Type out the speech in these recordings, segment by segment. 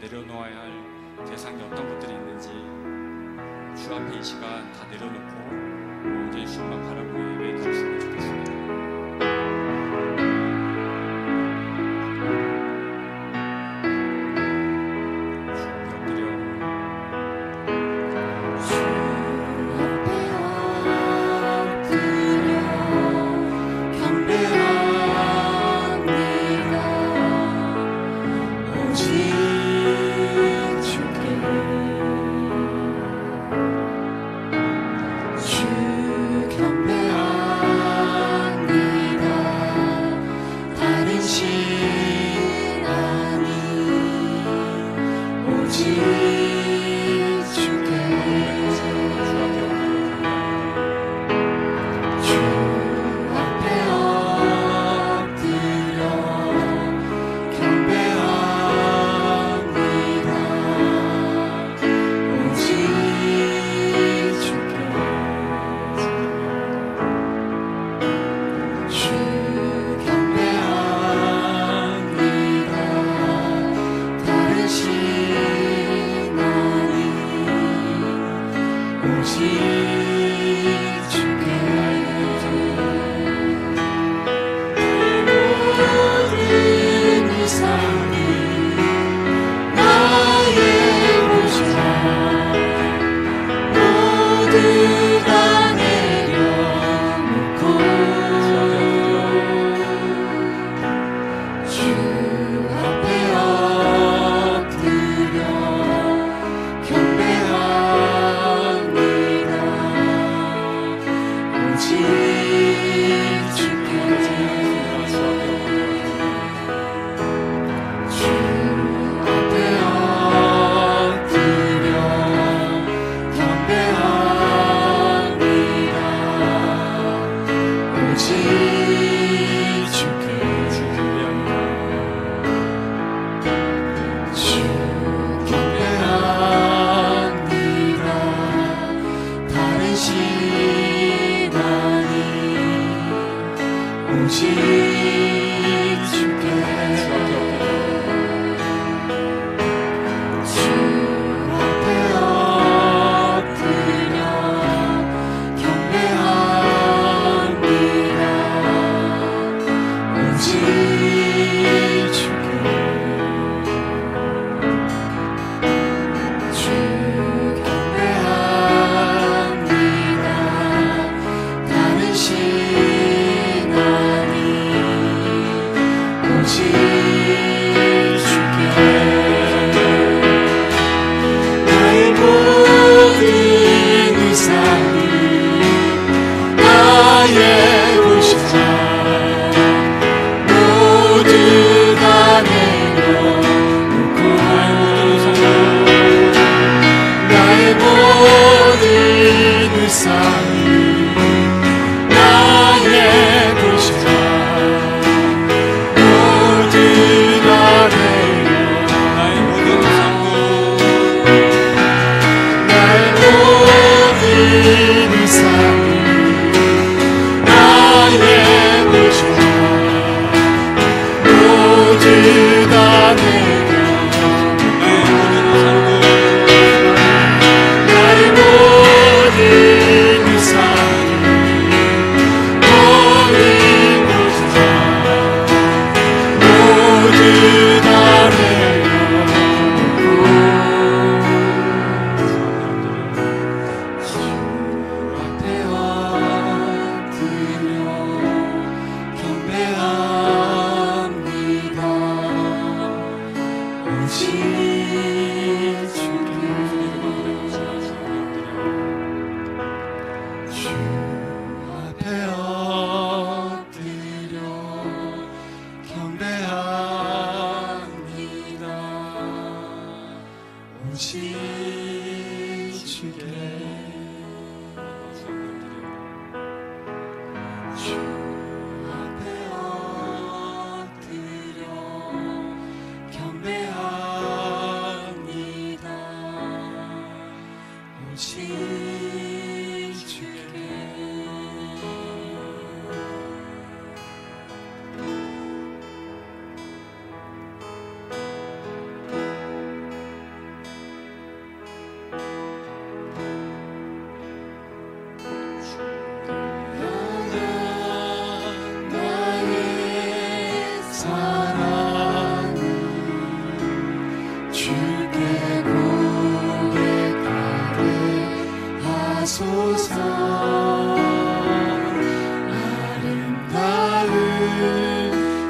내려놓아야 할 대상이 어떤 것들이 있는지 주 앞에 이 시간 다 내려놓고 온전히 주만 바라보고 예배에 드렸으면 좋겠습니다. 경배하며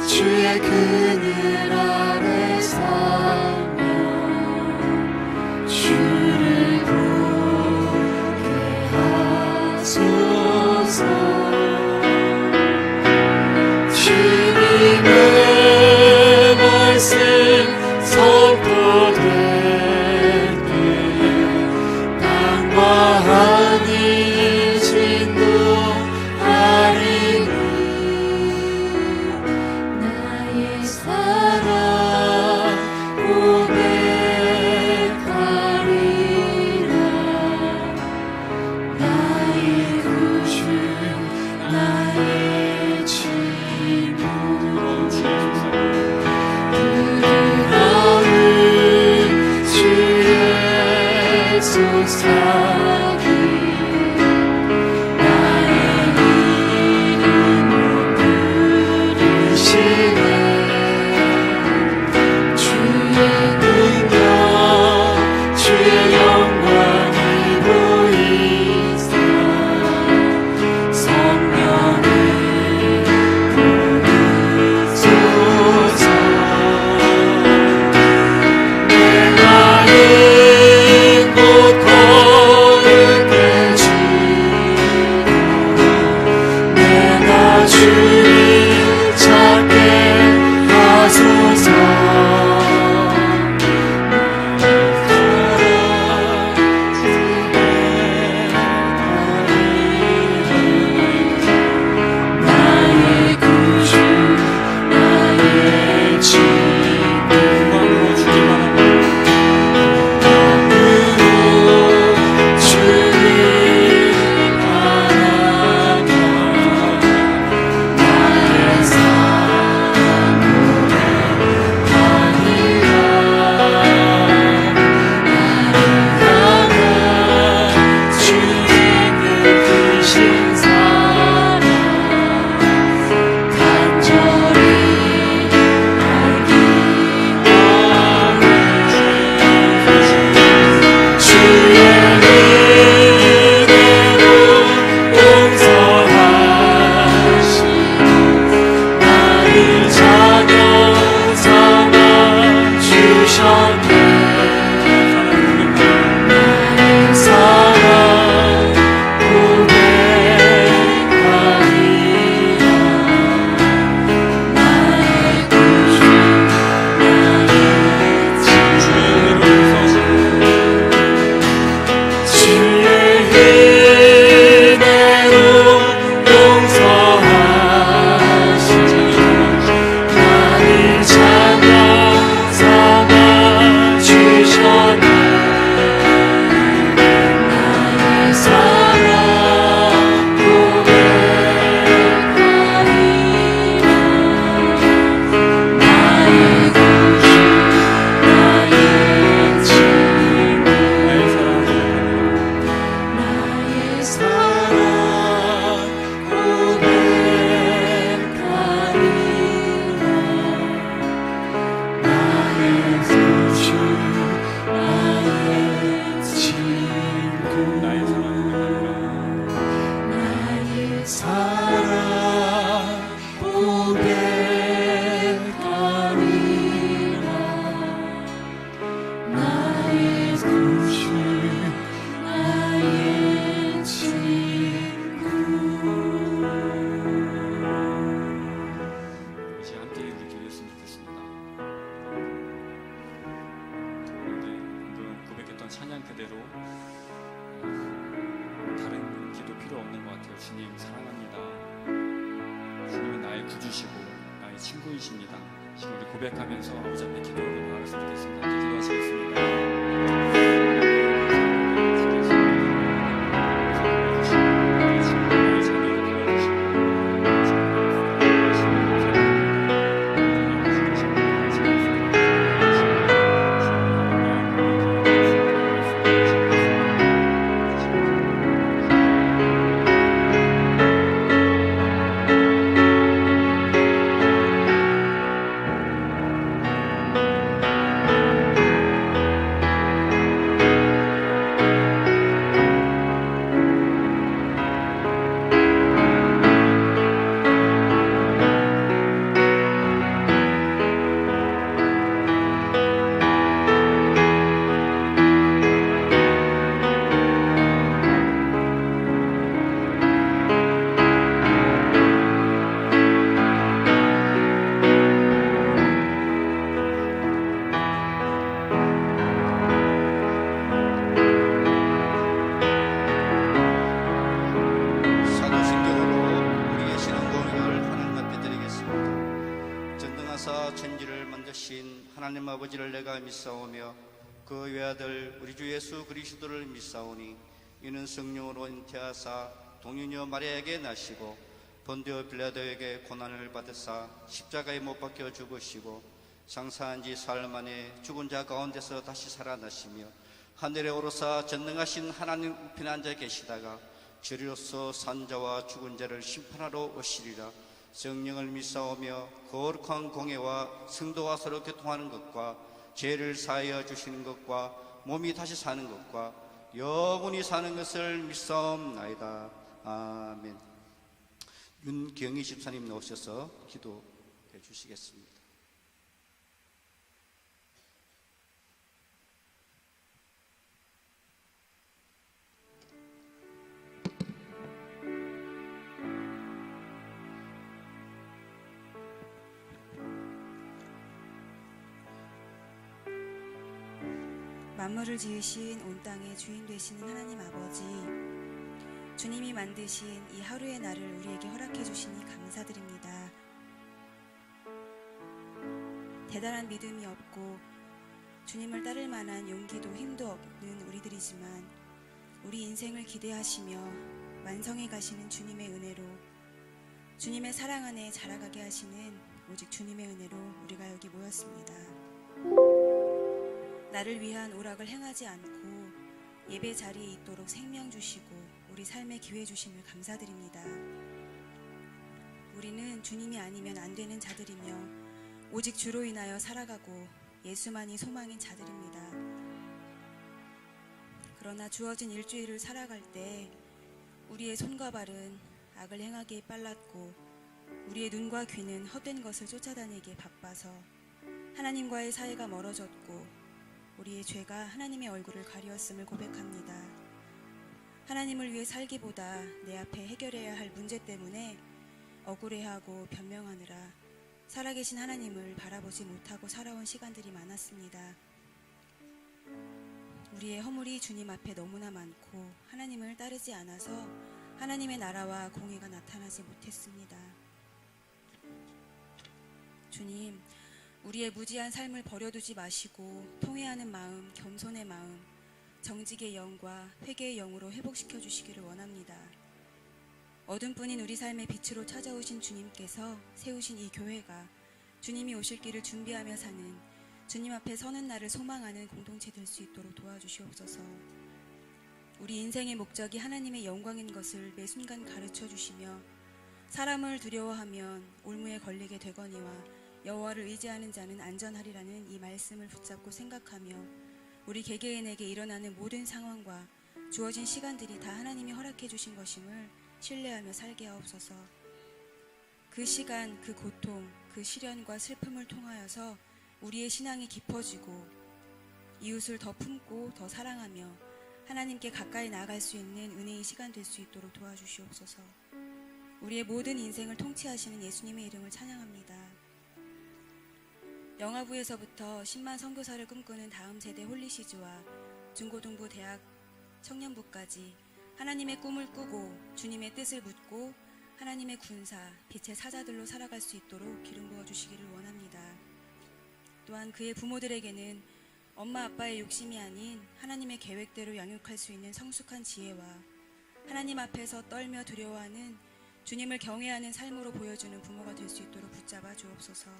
주의 그늘 아래 살며 주를 보게 하소서. 주님의 말씀 선포될 때 땅과 하늘 진노하리니 나의 사랑 고백하리라. 나의 구주 나의 부드러운 주의 속삭임 나의 이름을 부르시네. 주의 능력 주의 영광이 보이사 성령을 부르소서. 내가 있는 곳 거룩 그대로 다른 기도 필요 없는 것 같아요. 주님 사랑합니다. 주님은 나의 구주시고 나의 친구이십니다. 지금 우리 고백하면서 아버지 앞에 기도를 나갔으면 좋겠습니다. 함께 기도하시겠습니다. 하나님 아버지를 내가 믿사오며 그 외아들 우리 주 예수 그리스도를 믿사오니 이는 성령으로 잉태하사 동유녀 마리아에게 나시고 본디오 빌라도에게 고난을 받으사 십자가에 못 박혀 죽으시고 장사한 지 사흘 만에 죽은 자 가운데서 다시 살아나시며 하늘에 오르사 전능하신 하나님 우편에 앉아 계시다가 주리로서 산자와 죽은 자를 심판하러 오시리라. 성령을 믿사오며 거룩한 공예와 성도와 서로 교통하는 것과 죄를 사하여 주시는 것과 몸이 다시 사는 것과 영원히 사는 것을 믿사옵나이다. 아멘. 윤경희 집사님 나오셔서 기도해 주시겠습니다. 만물을 지으신 온 땅의 주인 되시는 하나님 아버지, 주님이 만드신 이 하루의 날을 우리에게 허락해 주시니 감사드립니다. 대단한 믿음이 없고 주님을 따를 만한 용기도 힘도 없는 우리들이지만 우리 인생을 기대하시며 완성해 가시는 주님의 은혜로, 주님의 사랑 안에 자라가게 하시는 오직 주님의 은혜로 우리가 여기 모였습니다. 나를 위한 오락을 행하지 않고 예배 자리에 있도록 생명 주시고 우리 삶에 기회 주심을 감사드립니다. 우리는 주님이 아니면 안 되는 자들이며 오직 주로 인하여 살아가고 예수만이 소망인 자들입니다. 그러나 주어진 일주일을 살아갈 때 우리의 손과 발은 악을 행하기에 빨랐고 우리의 눈과 귀는 헛된 것을 쫓아다니기에 바빠서 하나님과의 사이가 멀어졌고 우리의 죄가 하나님의 얼굴을 가리었음을 고백합니다. 하나님을 위해 살기보다 내 앞에 해결해야 할 문제 때문에 억울해하고 변명하느라 살아계신 하나님을 바라보지 못하고 살아온 시간들이 많았습니다. 우리의 허물이 주님 앞에 너무나 많고 하나님을 따르지 않아서 하나님의 나라와 공의가 나타나지 못했습니다. 주님, 우리의 무지한 삶을 버려두지 마시고 통회하는 마음, 겸손의 마음, 정직의 영과 회개의 영으로 회복시켜 주시기를 원합니다. 어둠뿐인 우리 삶의 빛으로 찾아오신 주님께서 세우신 이 교회가 주님이 오실 길을 준비하며 사는, 주님 앞에 서는 날을 소망하는 공동체 될 수 있도록 도와주시옵소서. 우리 인생의 목적이 하나님의 영광인 것을 매 순간 가르쳐 주시며 사람을 두려워하면 올무에 걸리게 되거니와 여호와를 의지하는 자는 안전하리라는 이 말씀을 붙잡고 생각하며 우리 개개인에게 일어나는 모든 상황과 주어진 시간들이 다 하나님이 허락해 주신 것임을 신뢰하며 살게 하옵소서. 그 시간, 그 고통, 그 시련과 슬픔을 통하여서 우리의 신앙이 깊어지고 이웃을 더 품고 더 사랑하며 하나님께 가까이 나아갈 수 있는 은혜의 시간 될 수 있도록 도와주시옵소서. 우리의 모든 인생을 통치하시는 예수님의 이름을 찬양합니다. 영화부에서부터 10만 선교사를 꿈꾸는 다음 세대 홀리시즈와 중고등부, 대학, 청년부까지 하나님의 꿈을 꾸고 주님의 뜻을 묻고 하나님의 군사, 빛의 사자들로 살아갈 수 있도록 기름 부어주시기를 원합니다. 또한 그의 부모들에게는 엄마 아빠의 욕심이 아닌 하나님의 계획대로 양육할 수 있는 성숙한 지혜와 하나님 앞에서 떨며 두려워하는 주님을 경외하는 삶으로 보여주는 부모가 될 수 있도록 붙잡아 주옵소서.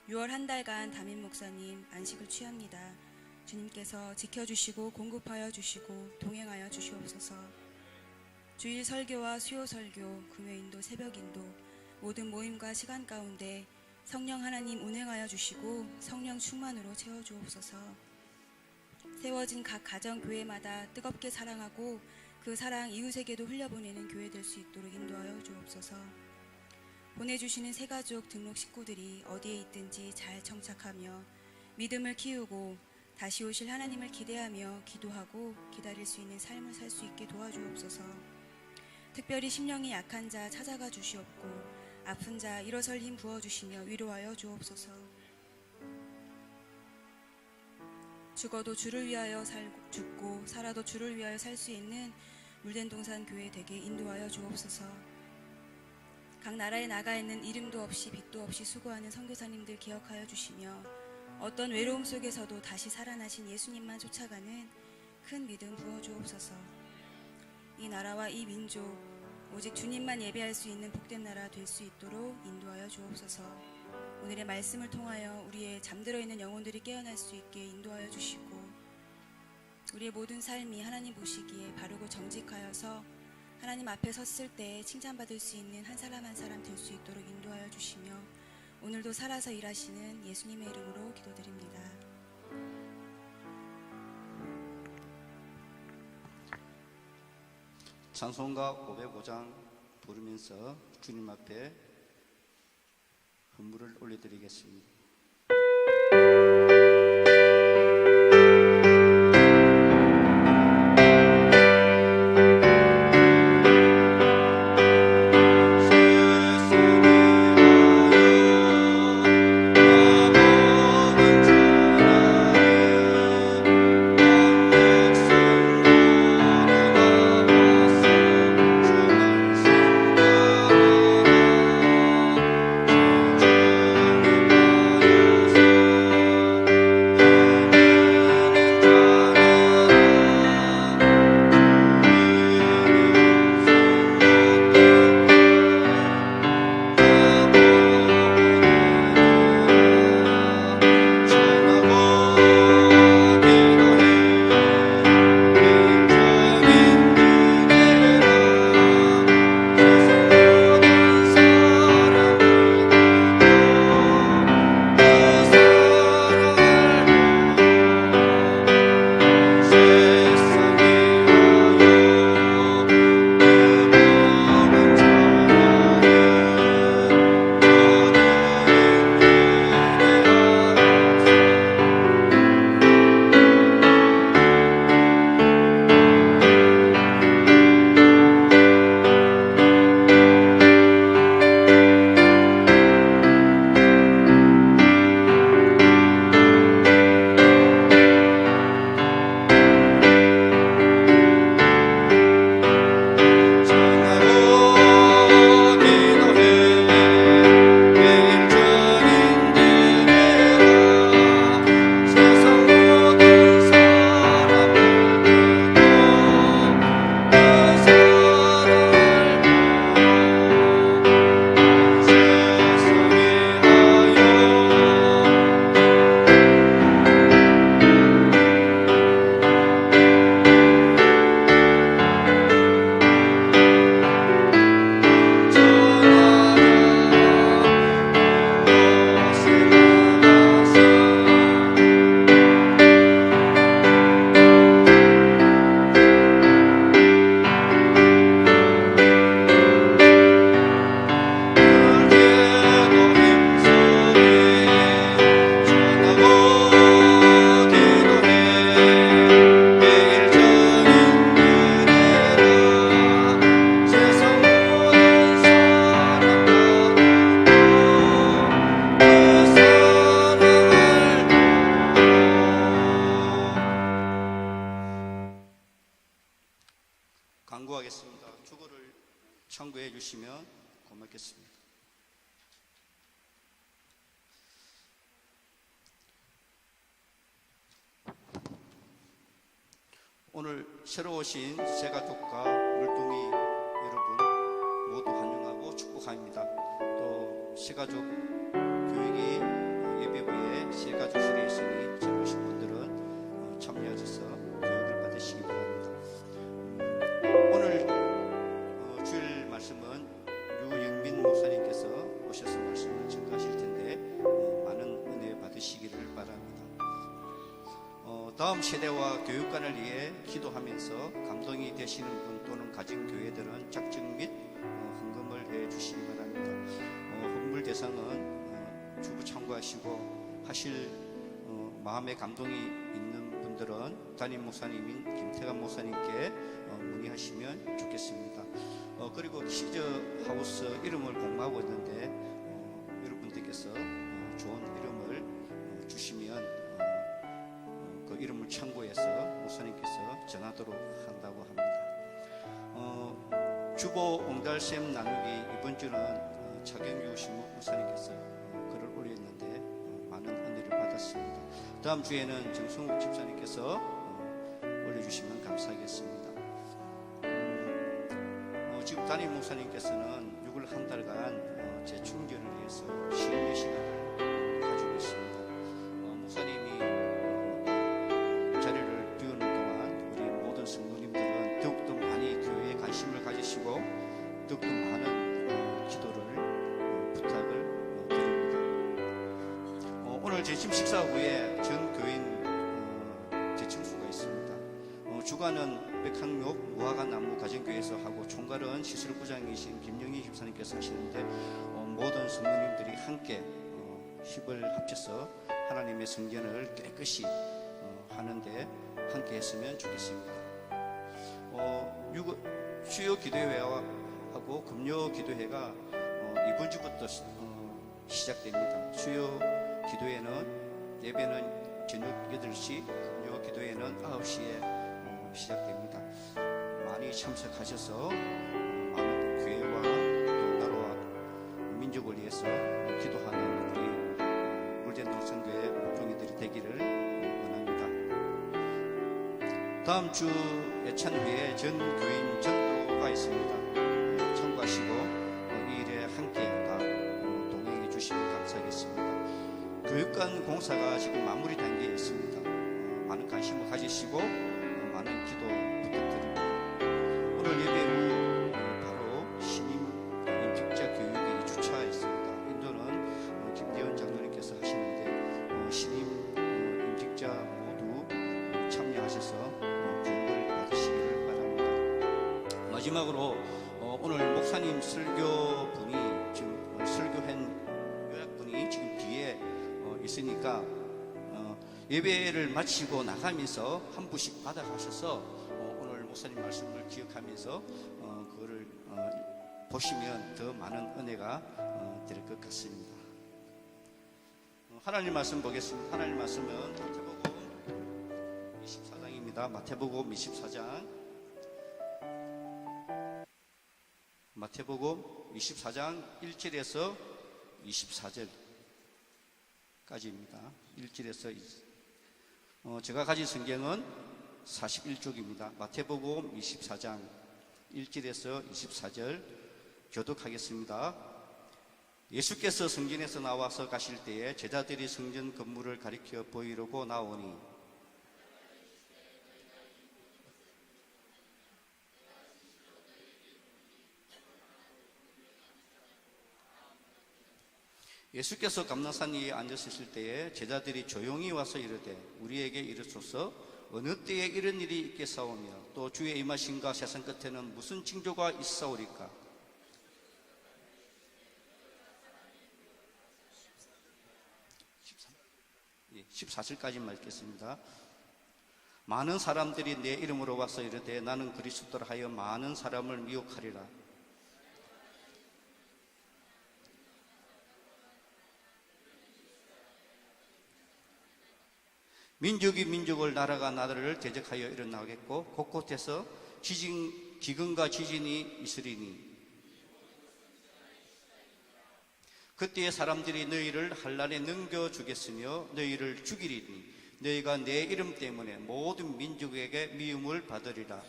6월 한 달간 담임 목사님 안식을 취합니다. 주님께서 지켜주시고 공급하여 주시고 동행하여 주시옵소서. 주일 설교와 수요 설교, 금요 인도, 새벽 인도 모든 모임과 시간 가운데 성령 하나님 운행하여 주시고 성령 충만으로 채워 주옵소서. 세워진 각 가정 교회마다 뜨겁게 사랑하고 그 사랑 이웃에게도 흘려보내는 교회 될 수 있도록 인도하여 주옵소서. 보내주시는 새가족 등록 식구들이 어디에 있든지 잘 정착하며 믿음을 키우고 다시 오실 하나님을 기대하며 기도하고 기다릴 수 있는 삶을 살 수 있게 도와주옵소서. 특별히 심령이 약한 자 찾아가 주시옵고 아픈 자 일어설 힘 부어주시며 위로하여 주옵소서. 죽어도 주를 위하여 죽고 살아도 주를 위하여 살 수 있는 물된 동산 교회 되게 인도하여 주옵소서. 각 나라에 나가 있는 이름도 없이 빛도 없이 수고하는 선교사님들 기억하여 주시며 어떤 외로움 속에서도 다시 살아나신 예수님만 쫓아가는 큰 믿음 부어주옵소서. 이 나라와 이 민족 오직 주님만 예배할 수 있는 복된 나라 될 수 있도록 인도하여 주옵소서. 오늘의 말씀을 통하여 우리의 잠들어 있는 영혼들이 깨어날 수 있게 인도하여 주시고 우리의 모든 삶이 하나님 보시기에 바르고 정직하여서 하나님 앞에 섰을 때 칭찬받을 수 있는 한 사람 한 사람 될 수 있도록 인도하여 주시며 오늘도 살아서 일하시는 예수님의 이름으로 기도드립니다. 찬송가 505장 부르면서 주님 앞에 헌물을 올려드리겠습니다. 주시면 고맙겠습니다. 오늘 새로 오신 새 가족과 물동이 여러분 모두 환영하고 축복합니다. 또 새 가족 교육이 예배부에 새 가족실에 있으니 새로 오신 분들은 참여하셔서 교육을 받으시기 바랍니다. 오늘 주일 말씀은 유영민 목사님께서 오셔서 말씀을 전가하실 텐데 많은 은혜 받으시기를 바랍니다. 다음 세대와 교육관을 위해 기도하면서 감동이 되시는 분 또는 가진 교회들은 작정 및 헌금을 해 주시기 바랍니다. 헌물 대상은 주부 참고하시고 하실 마음에 감동이 있는 분들은 담임 목사님인 김태관 목사님께 문의하시면 좋겠습니다. 그리고 키즈 하우스 이름을 공모하고 있는데 여러분들께서 좋은 이름을 주시면 그 이름을 참고해서 목사님께서 전하도록 한다고 합니다. 주보 옹달샘 나누기 이번 주는 차경규 신목 목사님께서 글을 올렸는데 많은 은혜를 받았습니다. 다음 주에는 정성욱 집사님께서 올려주시면 감사하겠습니다. 지금 담임 목사님께서는 6월 한 달간 재충전을 위해서 쉬는 시간을 가지고 있습니다. 목사님이 자리를 비우는 동안 우리 모든 성도님들은 더욱더 많이 교회에 관심을 가지시고 더욱더 많은 기도를 부탁을 드립니다. 오늘 제침 식사 후에 전 교인 재청소가 있습니다. 주관은 백항역 무화과나무 가정교회에서 하고 총괄은 시설부장이신 김영희 집사님께서 하시는데 모든 성도님들이 함께 힘을 합쳐서 하나님의 성전을 깨끗이 하는데 함께 했으면 좋겠습니다. 수요 기도회하고 금요 기도회가 이번 주부터 시작됩니다. 수요 기도회는 예배는 저녁 8시, 금요 기도회는 9시에 시작됩니다. 많이 참석하셔서 많은 교회와 또 나라와 민족을 위해서 기도하는 우리 물대동 성교회 목동이들이 되기를 원합니다. 다음 주 예찬 후에 전 교인 전도가 있습니다. 참고하시고 이 일에 함께 다 동행해 주시면 감사하겠습니다. 교육관 공사가 지금 마무리 단계에 있습니다. 많은 관심을 가지시고 많은 기도 부탁드립니다. 오늘 예배 후 바로 신임 임직자 교육이 2주차 있습니다. 인도는 김대원 장로님께서 하시는데 신임 임직자 모두 참여하셔서 교육을 받으시기를 바랍니다. 마지막으로 오늘 목사님 설교분이 지금 설교한 요약분이 지금 뒤에 있으니까 예배를 마치고 나가면서 한 부씩 받아가셔서 오늘 목사님 말씀을 기억하면서 그거를 보시면 더 많은 은혜가 될 것 같습니다. 하나님 말씀 보겠습니다. 하나님 말씀은 마태복음 24장입니다. 마태복음 24장 마태복음 24장 1절에서 24절까지입니다. 1절에서 제가 가진 성경은 41쪽입니다. 마태복음 24장 1절에서 24절 교독하겠습니다. 예수께서 성전에서 나와서 가실 때에 제자들이 성전 건물을 가리켜 보이려고 나오니 예수께서 감람산 위에 앉으셨을 때에 제자들이 조용히 와서 이르되 우리에게 이르소서 어느 때에 이런 일이 있겠사오며 또 주의 임하심과 세상 끝에는 무슨 징조가 있사오리까. 14절까지만 읽겠습니다. 많은 사람들이 내 이름으로 와서 이르되 나는 그리스도라 하여 많은 사람을 미혹하리라. 민족이 민족을 나라가 나라를 대적하여 일어나겠고 곳곳에서 기근과 지진이 있으리니 그때의 사람들이 너희를 한란에 넘겨주겠으며 너희를 죽이리니 너희가 내 이름 때문에 모든 민족에게 미움을 받으리라.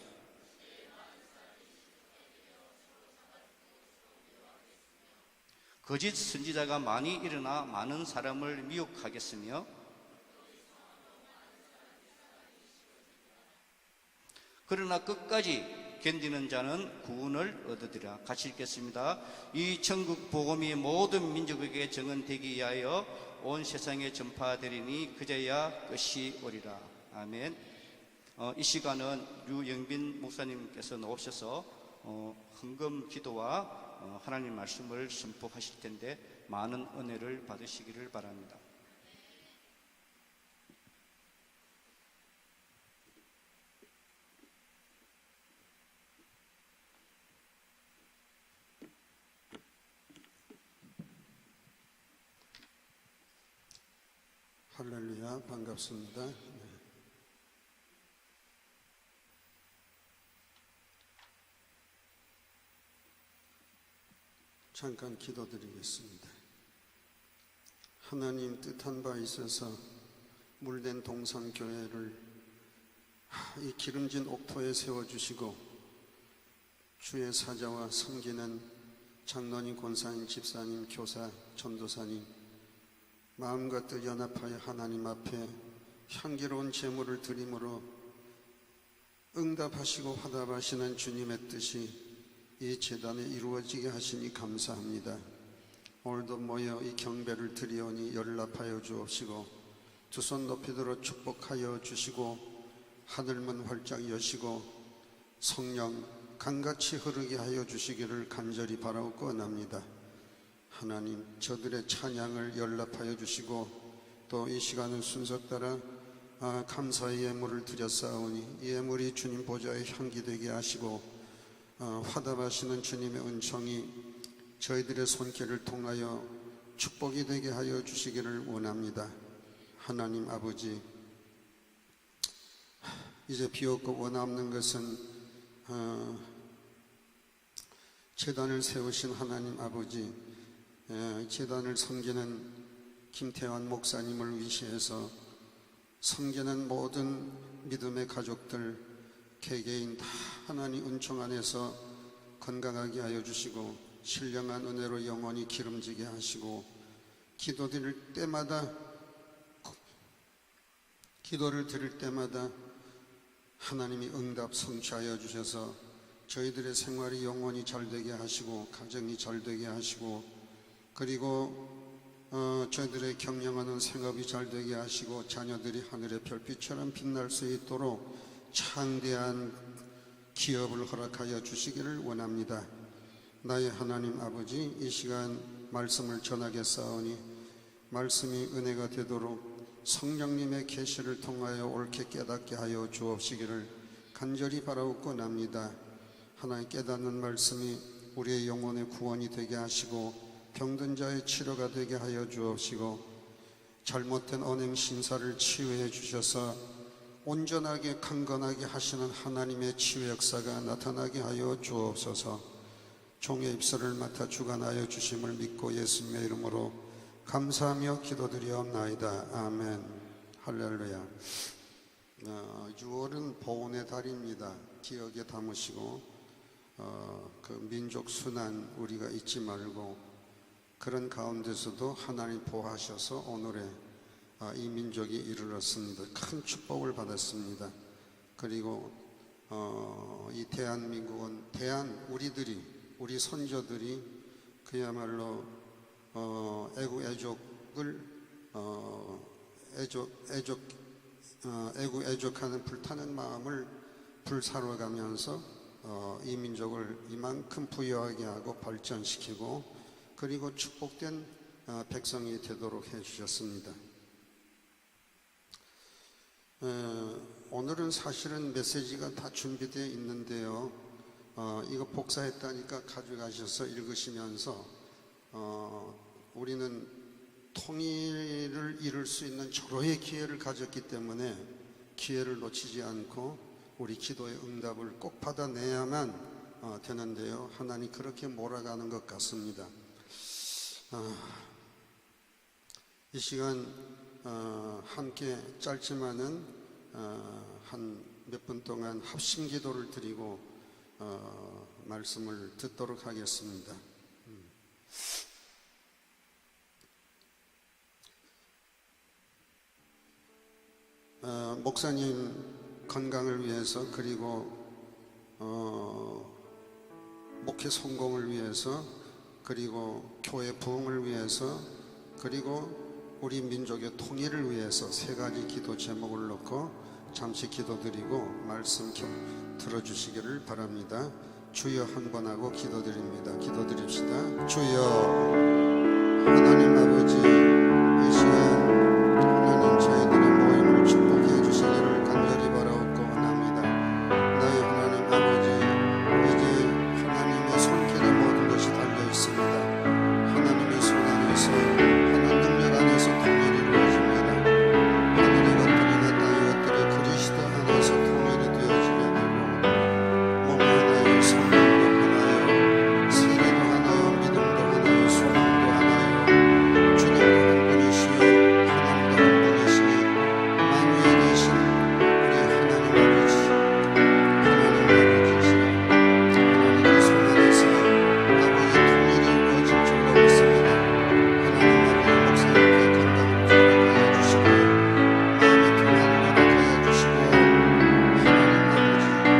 거짓 선지자가 많이 일어나 많은 사람을 미혹하겠으며 그러나 끝까지 견디는 자는 구원을 얻으리라. 같이 읽겠습니다. 이 천국 복음이 모든 민족에게 증언되기 위하여 온 세상에 전파되리니 그제야 끝이 오리라. 아멘. 이 시간은 유영빈 목사님께서 나오셔서 헌금 기도와 하나님 말씀을 선포하실 텐데 많은 은혜를 받으시기를 바랍니다. 할렐루야, 반갑습니다. 네. 잠깐 기도드리겠습니다. 하나님 뜻한 바 있어서 물된 동산교회를 이 기름진 옥토에 세워주시고 주의 사자와 섬기는 장로님, 권사님, 집사님, 교사, 전도사님 마음과 뜻 연합하여 하나님 앞에 향기로운 제물을 드림으로 응답하시고 화답하시는 주님의 뜻이 이 제단에 이루어지게 하시니 감사합니다. 오늘도 모여 이 경배를 드리오니 연락하여 주옵시고 두 손 높이 들어 축복하여 주시고 하늘문 활짝 여시고 성령 강같이 흐르게 하여 주시기를 간절히 바라고 원합니다. 하나님, 저들의 찬양을 연락하여 주시고 또 이 시간은 순서 따라 감사의 예물을 드렸사오니 이 예물이 주님 보좌에 향기 되게 하시고 화답하시는 주님의 은총이 저희들의 손길을 통하여 축복이 되게 하여 주시기를 원합니다. 하나님 아버지, 이제 비옵고 원없는 것은 제단을 세우신 하나님 아버지, 제단을 섬기는 김태환 목사님을 위시해서 섬기는 모든 믿음의 가족들 개개인 다 하나님 은총 안에서 건강하게 하여 주시고 신령한 은혜로 영원히 기름지게 하시고 기도를 드릴 때마다 하나님이 응답 성취하여 주셔서 저희들의 생활이 영원히 잘되게 하시고 가정이 잘되게 하시고 그리고 저희들의 경영하는 생업이 잘되게 하시고 자녀들이 하늘의 별빛처럼 빛날 수 있도록 창대한 기업을 허락하여 주시기를 원합니다. 나의 하나님 아버지, 이 시간 말씀을 전하겠사오니 말씀이 은혜가 되도록 성령님의 계시를 통하여 옳게 깨닫게 하여 주옵시기를 간절히 바라옵고 납니다. 하나님 깨닫는 말씀이 우리의 영혼의 구원이 되게 하시고 병든 자의 치료가 되게 하여 주옵시고 잘못된 언행 신사를 치유해 주셔서 온전하게 강건하게 하시는 하나님의 치유 역사가 나타나게 하여 주옵소서. 종의 입술을 맡아 주관하여 주심을 믿고 예수님의 이름으로 감사하며 기도드리옵나이다. 아멘. 할렐루야. 6월은 보훈의 달입니다. 기억에 담으시고 그 민족 순환 우리가 잊지 말고 그런 가운데서도 하나님 보호하셔서 오늘의 이 민족이 이르렀습니다. 큰 축복을 받았습니다. 그리고 이 대한민국은 우리 선조들이 그야말로 애국하는 불타는 마음을 불사로가면서 이 민족을 이만큼 부유하게 하고 발전시키고 그리고 축복된 백성이 되도록 해주셨습니다. 오늘은 사실은 메시지가 다 준비되어 있는데요. 이거 복사했다니까 가져가셔서 읽으시면서 우리는 통일을 이룰 수 있는 절호의 기회를 가졌기 때문에 기회를 놓치지 않고 우리 기도의 응답을 꼭 받아내야만 되는데요. 하나님 그렇게 몰아가는 것 같습니다. 이 시간 함께 짧지만은 한 몇 분 동안 합심 기도를 드리고 말씀을 듣도록 하겠습니다. 목사님 건강을 위해서, 그리고 목회 성공을 위해서, 그리고 교회 부흥을 위해서, 그리고 우리 민족의 통일을 위해서 세 가지 기도 제목을 놓고 잠시 기도드리고 말씀 들어주시기를 바랍니다. 주여 한번 하고 기도드립니다. 기도드립시다. 주여 하나님 아버지, 이 시간 하나님 저희들의 모임을 축복해 주시기를 간절히 바라옵고 원합니다. 나의 하나님 아버지, 이제 하나님의 손길에 모든 것이 달려 있습니다. 하나님의 손 안에서, 하나님 능력 안에서 통일이 이루어집니다. 하늘의 것들이나 땅의 것들이 그리스도 안에서 통일이 되어지게 되고, 몸 하나요, 성령도 하나요, 세례도 하나요, 믿음도 하나요, 소망도 하나요, 주님도 한 분이시요 하나님도 한 분이시니 만유에 계신 우리 하나님 아버지, 하나님 아버지시라. 하나님의 손 안에서 아버지 통일이 이루어질 줄로 믿습니다. 하나님 아버지, 목사님께 건강을 회복하여 주시고 마음의 평안을 허락하여 주시고, 하나님 아버지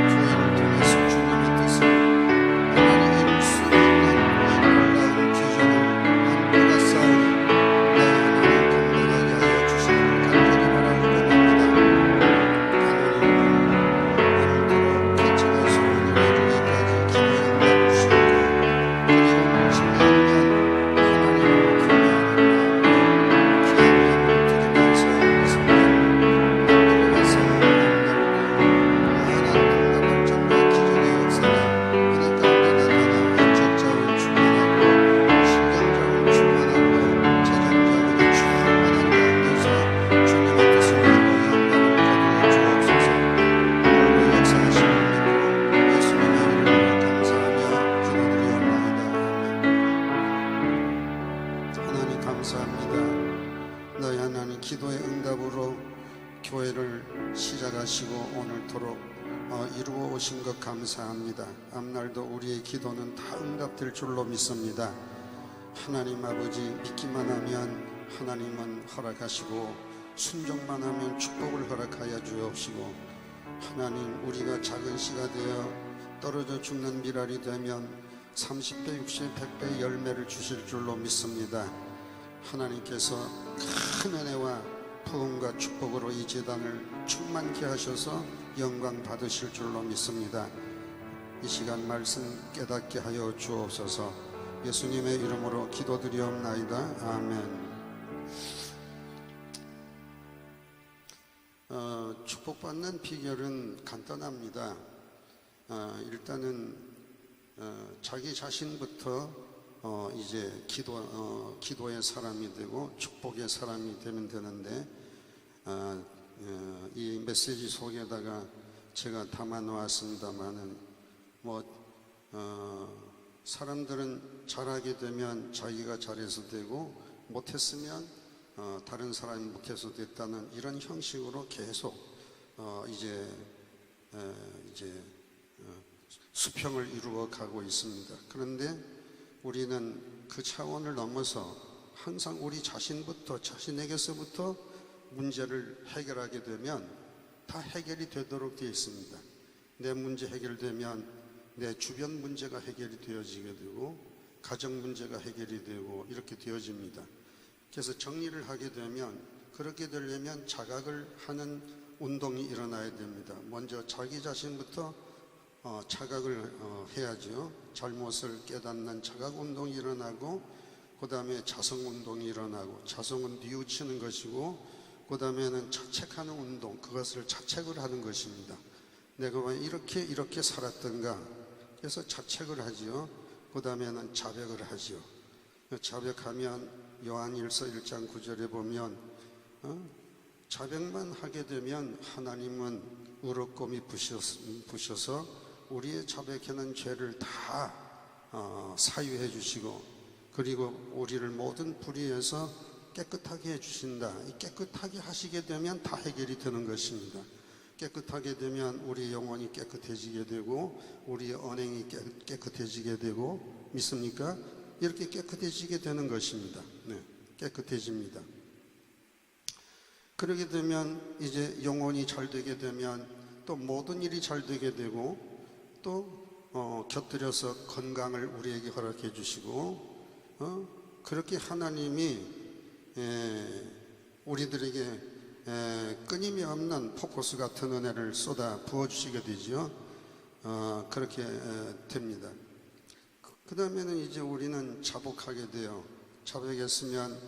교회를 통해서 주님의 뜻을 하나님 이룰 수 있는 이 놀라운 비전을 함께가 싸우니 나의 하나님 건강하게 하여 주시기를 간절히 바라옵고 원합니다. 하나님 오늘도록 개척의 소원을 이루기까지 기도에 응답 주시고, 그리고 신뢰하면 하나님을 경외하는 마음으로 귀한 예물 드리면서 성령 만들어가 싸우는 무한한 동남을 전과 기존의 역사가 은혜 가운데 나타나 인적 자원을 충만하고 신경자원을 충만하고 재정자원이 충만한 가운데서 주님의 뜻을 이루어 영광을 거두어 주옵소서. 오늘도 역사하시는 믿고 예수님의 이름으로 감사하며 기도드리옵나이다. 하나님 감사합니다. 너희 하나님 기도의 응답으로 교회를 시작하시고 오늘토록 이루어 오신 것 감사합니다. 앞날도 우리의 기도는 다 응답될 줄로 믿습니다. 하나님 아버지, 믿기만 하면 하나님은 허락하시고 순종만 하면 축복을 허락하여 주옵시고, 하나님 우리가 작은 씨가 되어 떨어져 죽는 미랄이 되면 30배, 60배, 100배 열매를 주실 줄로 믿습니다. 하나님께서 큰 은혜와 부흥과 축복으로 이 제단을 충만케 하셔서 영광 받으실 줄로 믿습니다. 이 시간 말씀 깨닫게 하여 주옵소서. 예수님의 이름으로 기도드리옵나이다. 아멘. 축복받는 비결은 간단합니다. 일단은 자기 자신부터 이제 기도의 사람이 되고 축복의 사람이 되면 되는데, 이 메시지 속에다가 제가 담아 놓았습니다만은 사람들은 잘하게 되면 자기가 잘해서 되고, 못했으면 다른 사람이 못해서 됐다는 이런 형식으로 계속 이제 수평을 이루어 가고 있습니다. 그런데 우리는 그 차원을 넘어서 항상 우리 자신부터, 자신에게서부터 문제를 해결하게 되면 다 해결이 되도록 되어 있습니다. 내 문제 해결되면 내 주변 문제가 해결이 되어지게 되고, 가정 문제가 해결이 되고, 이렇게 되어집니다. 그래서 정리를 하게 되면, 그렇게 되려면 자각을 하는 운동이 일어나야 됩니다. 먼저 자기 자신부터 자각을 해야죠. 잘못을 깨닫는 자각 운동이 일어나고, 그 다음에 자성 운동이 일어나고, 자성은 뉘우치는 것이고, 그 다음에는 자책하는 운동, 그것을 자책을 하는 것입니다. 내가 왜 이렇게 살았던가, 그래서 자책을 하지요. 그 다음에는 자백을 하지요. 자백하면 요한일서 1장 9절에 보면 자백만 하게 되면 하나님은 우러꼼이 부셔서 우리의 자백하는 죄를 다 사유해 주시고, 그리고 우리를 모든 불의에서 깨끗하게 해주신다. 이 깨끗하게 하시게 되면 다 해결이 되는 것입니다. 깨끗하게 되면 우리의 영혼이 깨끗해지게 되고 우리의 언행이 깨끗해지게 되고, 믿습니까? 이렇게 깨끗해지게 되는 것입니다. 네, 깨끗해집니다. 그러게 되면 이제 영혼이 잘 되게 되면 또 모든 일이 잘 되게 되고, 또 곁들여서 건강을 우리에게 허락해 주시고, 그렇게 하나님이 우리들에게 끊임이 없는 폭포수 같은 은혜를 쏟아 부어주시게 되죠. 그렇게 됩니다. 그 다음에는 이제 우리는 자복하게 돼요. 자복했으면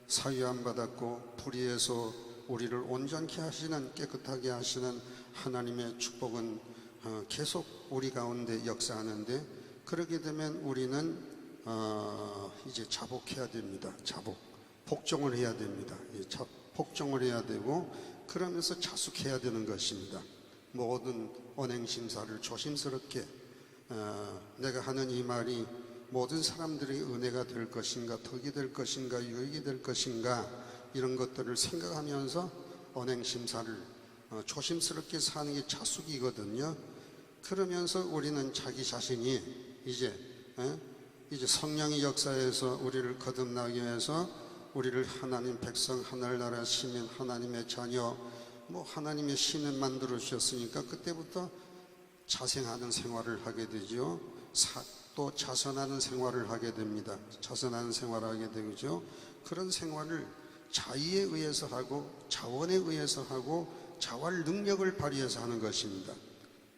사유 안 받았고 불의에서 우리를 온전케 하시는, 깨끗하게 하시는 하나님의 축복은 계속 우리 가운데 역사하는데, 그렇게 되면 우리는 이제 자복해야 됩니다. 자복, 복종을 해야 됩니다. 복종을 해야 되고, 그러면서 자숙해야 되는 것입니다. 모든 언행심사를 조심스럽게 내가 하는 이 말이 모든 사람들에게 은혜가 될 것인가, 덕이 될 것인가, 유익이 될 것인가, 이런 것들을 생각하면서 언행심사를 조심스럽게 사는 게 자숙이거든요. 그러면서 우리는 자기 자신이 이제 성령의 역사에서 우리를 거듭나게 해서 우리를 하나님 백성, 하늘나라 시민, 하나님의 자녀, 하나님의 신을 만들어 주셨으니까 그때부터 자생하는 생활을 하게 되죠. 또 자선하는 생활을 하게 됩니다. 자선하는 생활을 하게 되죠. 그런 생활을 자의에 의해서 하고, 자원에 의해서 하고, 자활 능력을 발휘해서 하는 것입니다.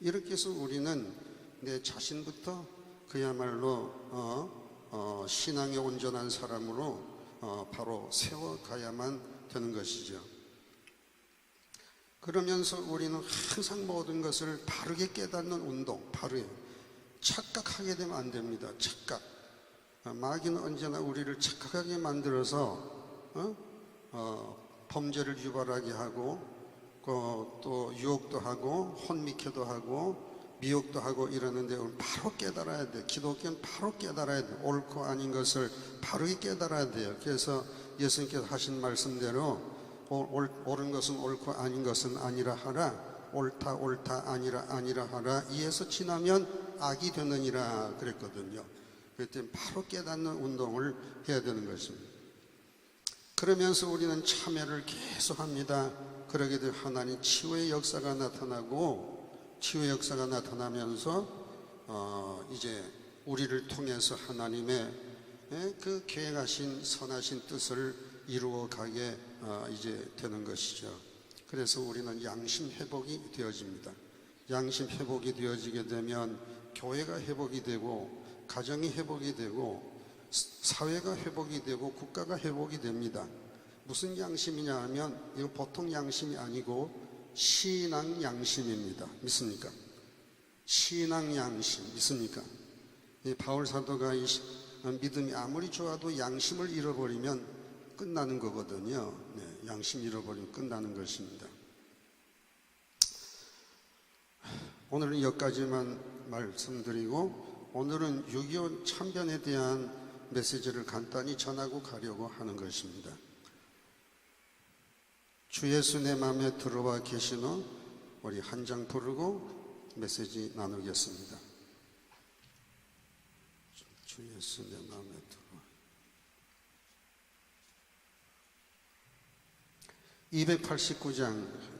이렇게 해서 우리는 내 자신부터 그야말로 신앙에 온전한 사람으로 바로 세워가야만 되는 것이죠. 그러면서 우리는 항상 모든 것을 바르게 깨닫는 운동, 바르게 착각하게 되면 안 됩니다. 착각. 마귀는 언제나 우리를 착각하게 만들어서 범죄를 유발하게 하고, 또 유혹도 하고, 혼미케도 하고, 미혹도 하고 이러는데 바로 깨달아야 돼. 기독교는 바로 깨달아야 돼. 옳고 아닌 것을 바르게 깨달아야 돼요. 그래서 예수님께서 하신 말씀대로 옳은 것은 옳고 아닌 것은 아니라 하라, 옳다 옳다 아니라 아니라 하라, 이에서 지나면 악이 되느니라 그랬거든요. 그때 바로 깨닫는 운동을 해야 되는 것입니다. 그러면서 우리는 참여를 계속합니다. 그러게 되면 하나님 치유의 역사가 나타나고, 치유의 역사가 나타나면서 이제 우리를 통해서 하나님의 그 계획하신 선하신 뜻을 이루어 가게 이제 되는 것이죠. 그래서 우리는 양심 회복이 되어집니다. 양심 회복이 되어지게 되면 교회가 회복이 되고, 가정이 회복이 되고, 사회가 회복이 되고, 국가가 회복이 됩니다. 무슨 양심이냐 하면 이거 보통 양심이 아니고 신앙 양심입니다. 믿습니까? 신앙 양심 믿습니까? 바울 사도가 믿음이 아무리 좋아도 양심을 잃어버리면 끝나는 거거든요. 양심 잃어버리면 끝나는 것입니다. 오늘은 여기까지만 말씀드리고, 오늘은 6.25 참변에 대한 메시지를 간단히 전하고 가려고 하는 것입니다. 주 예수 내 마음에 들어와 계신 후 우리 한 장 부르고 메시지 나누겠습니다. 주 예수 내 마음에 들어와. 289장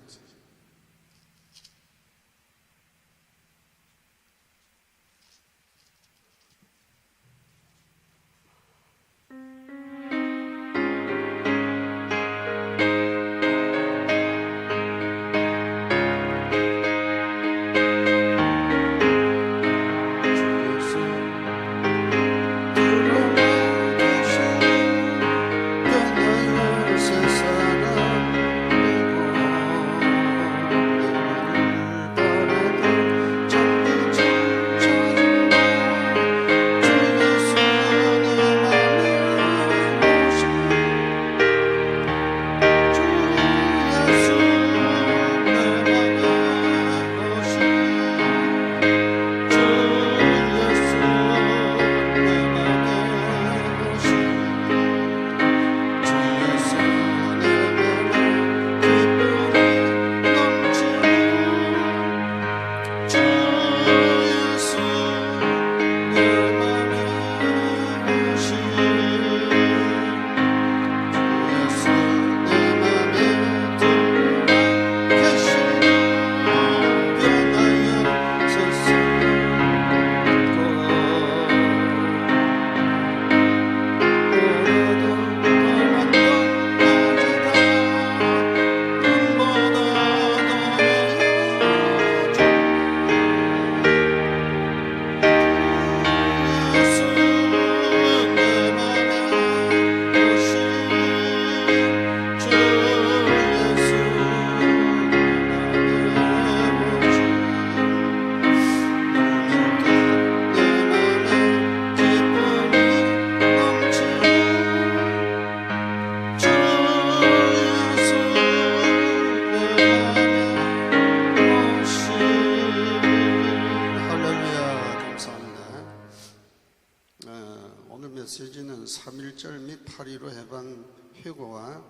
3.1절 및 8.15 해방 회고와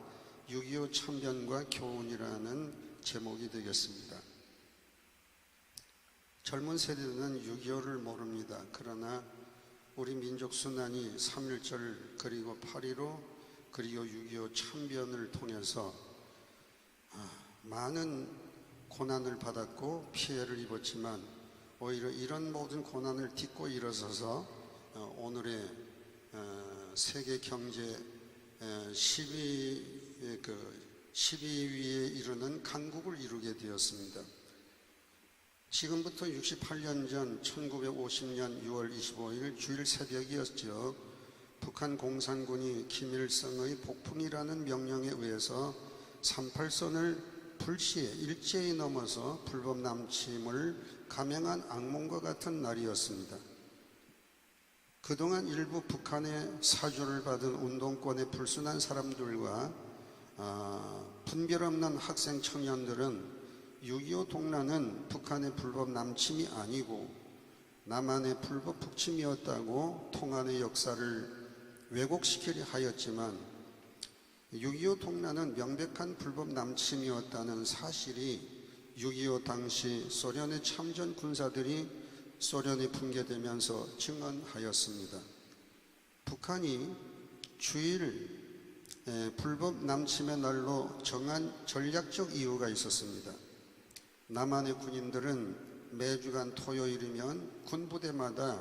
6.25 참변과 교훈이라는 제목이 되겠습니다. 젊은 세대는 6.25를 모릅니다. 그러나 우리 민족 순환이 3.1절 그리고 8.15 그리고 6.25 참변을 통해서 많은 고난을 받았고 피해를 입었지만 오히려 이런 모든 고난을 딛고 일어서서 오늘의 세계 경제 12위에 이르는 강국을 이루게 되었습니다. 지금부터 68년 전 1950년 6월 25일 주일 새벽이었죠. 북한 공산군이 김일성의 폭풍이라는 명령에 의해서 38선을 불시에 일제히 넘어서 불법 남침을 감행한 악몽과 같은 날이었습니다. 그동안 일부 북한의 사주를 받은 운동권의 불순한 사람들과 분별 없는 학생 청년들은 6.25 동란은 북한의 불법 남침이 아니고 남한의 불법 북침이었다고 통한의 역사를 왜곡시키려 하였지만 6.25 동란은 명백한 불법 남침이었다는 사실이 6.25 당시 소련의 참전 군사들이 소련이 붕괴되면서 증언하였습니다. 북한이 주일 불법 남침의 날로 정한 전략적 이유가 있었습니다. 남한의 군인들은 매주간 토요일이면 군부대마다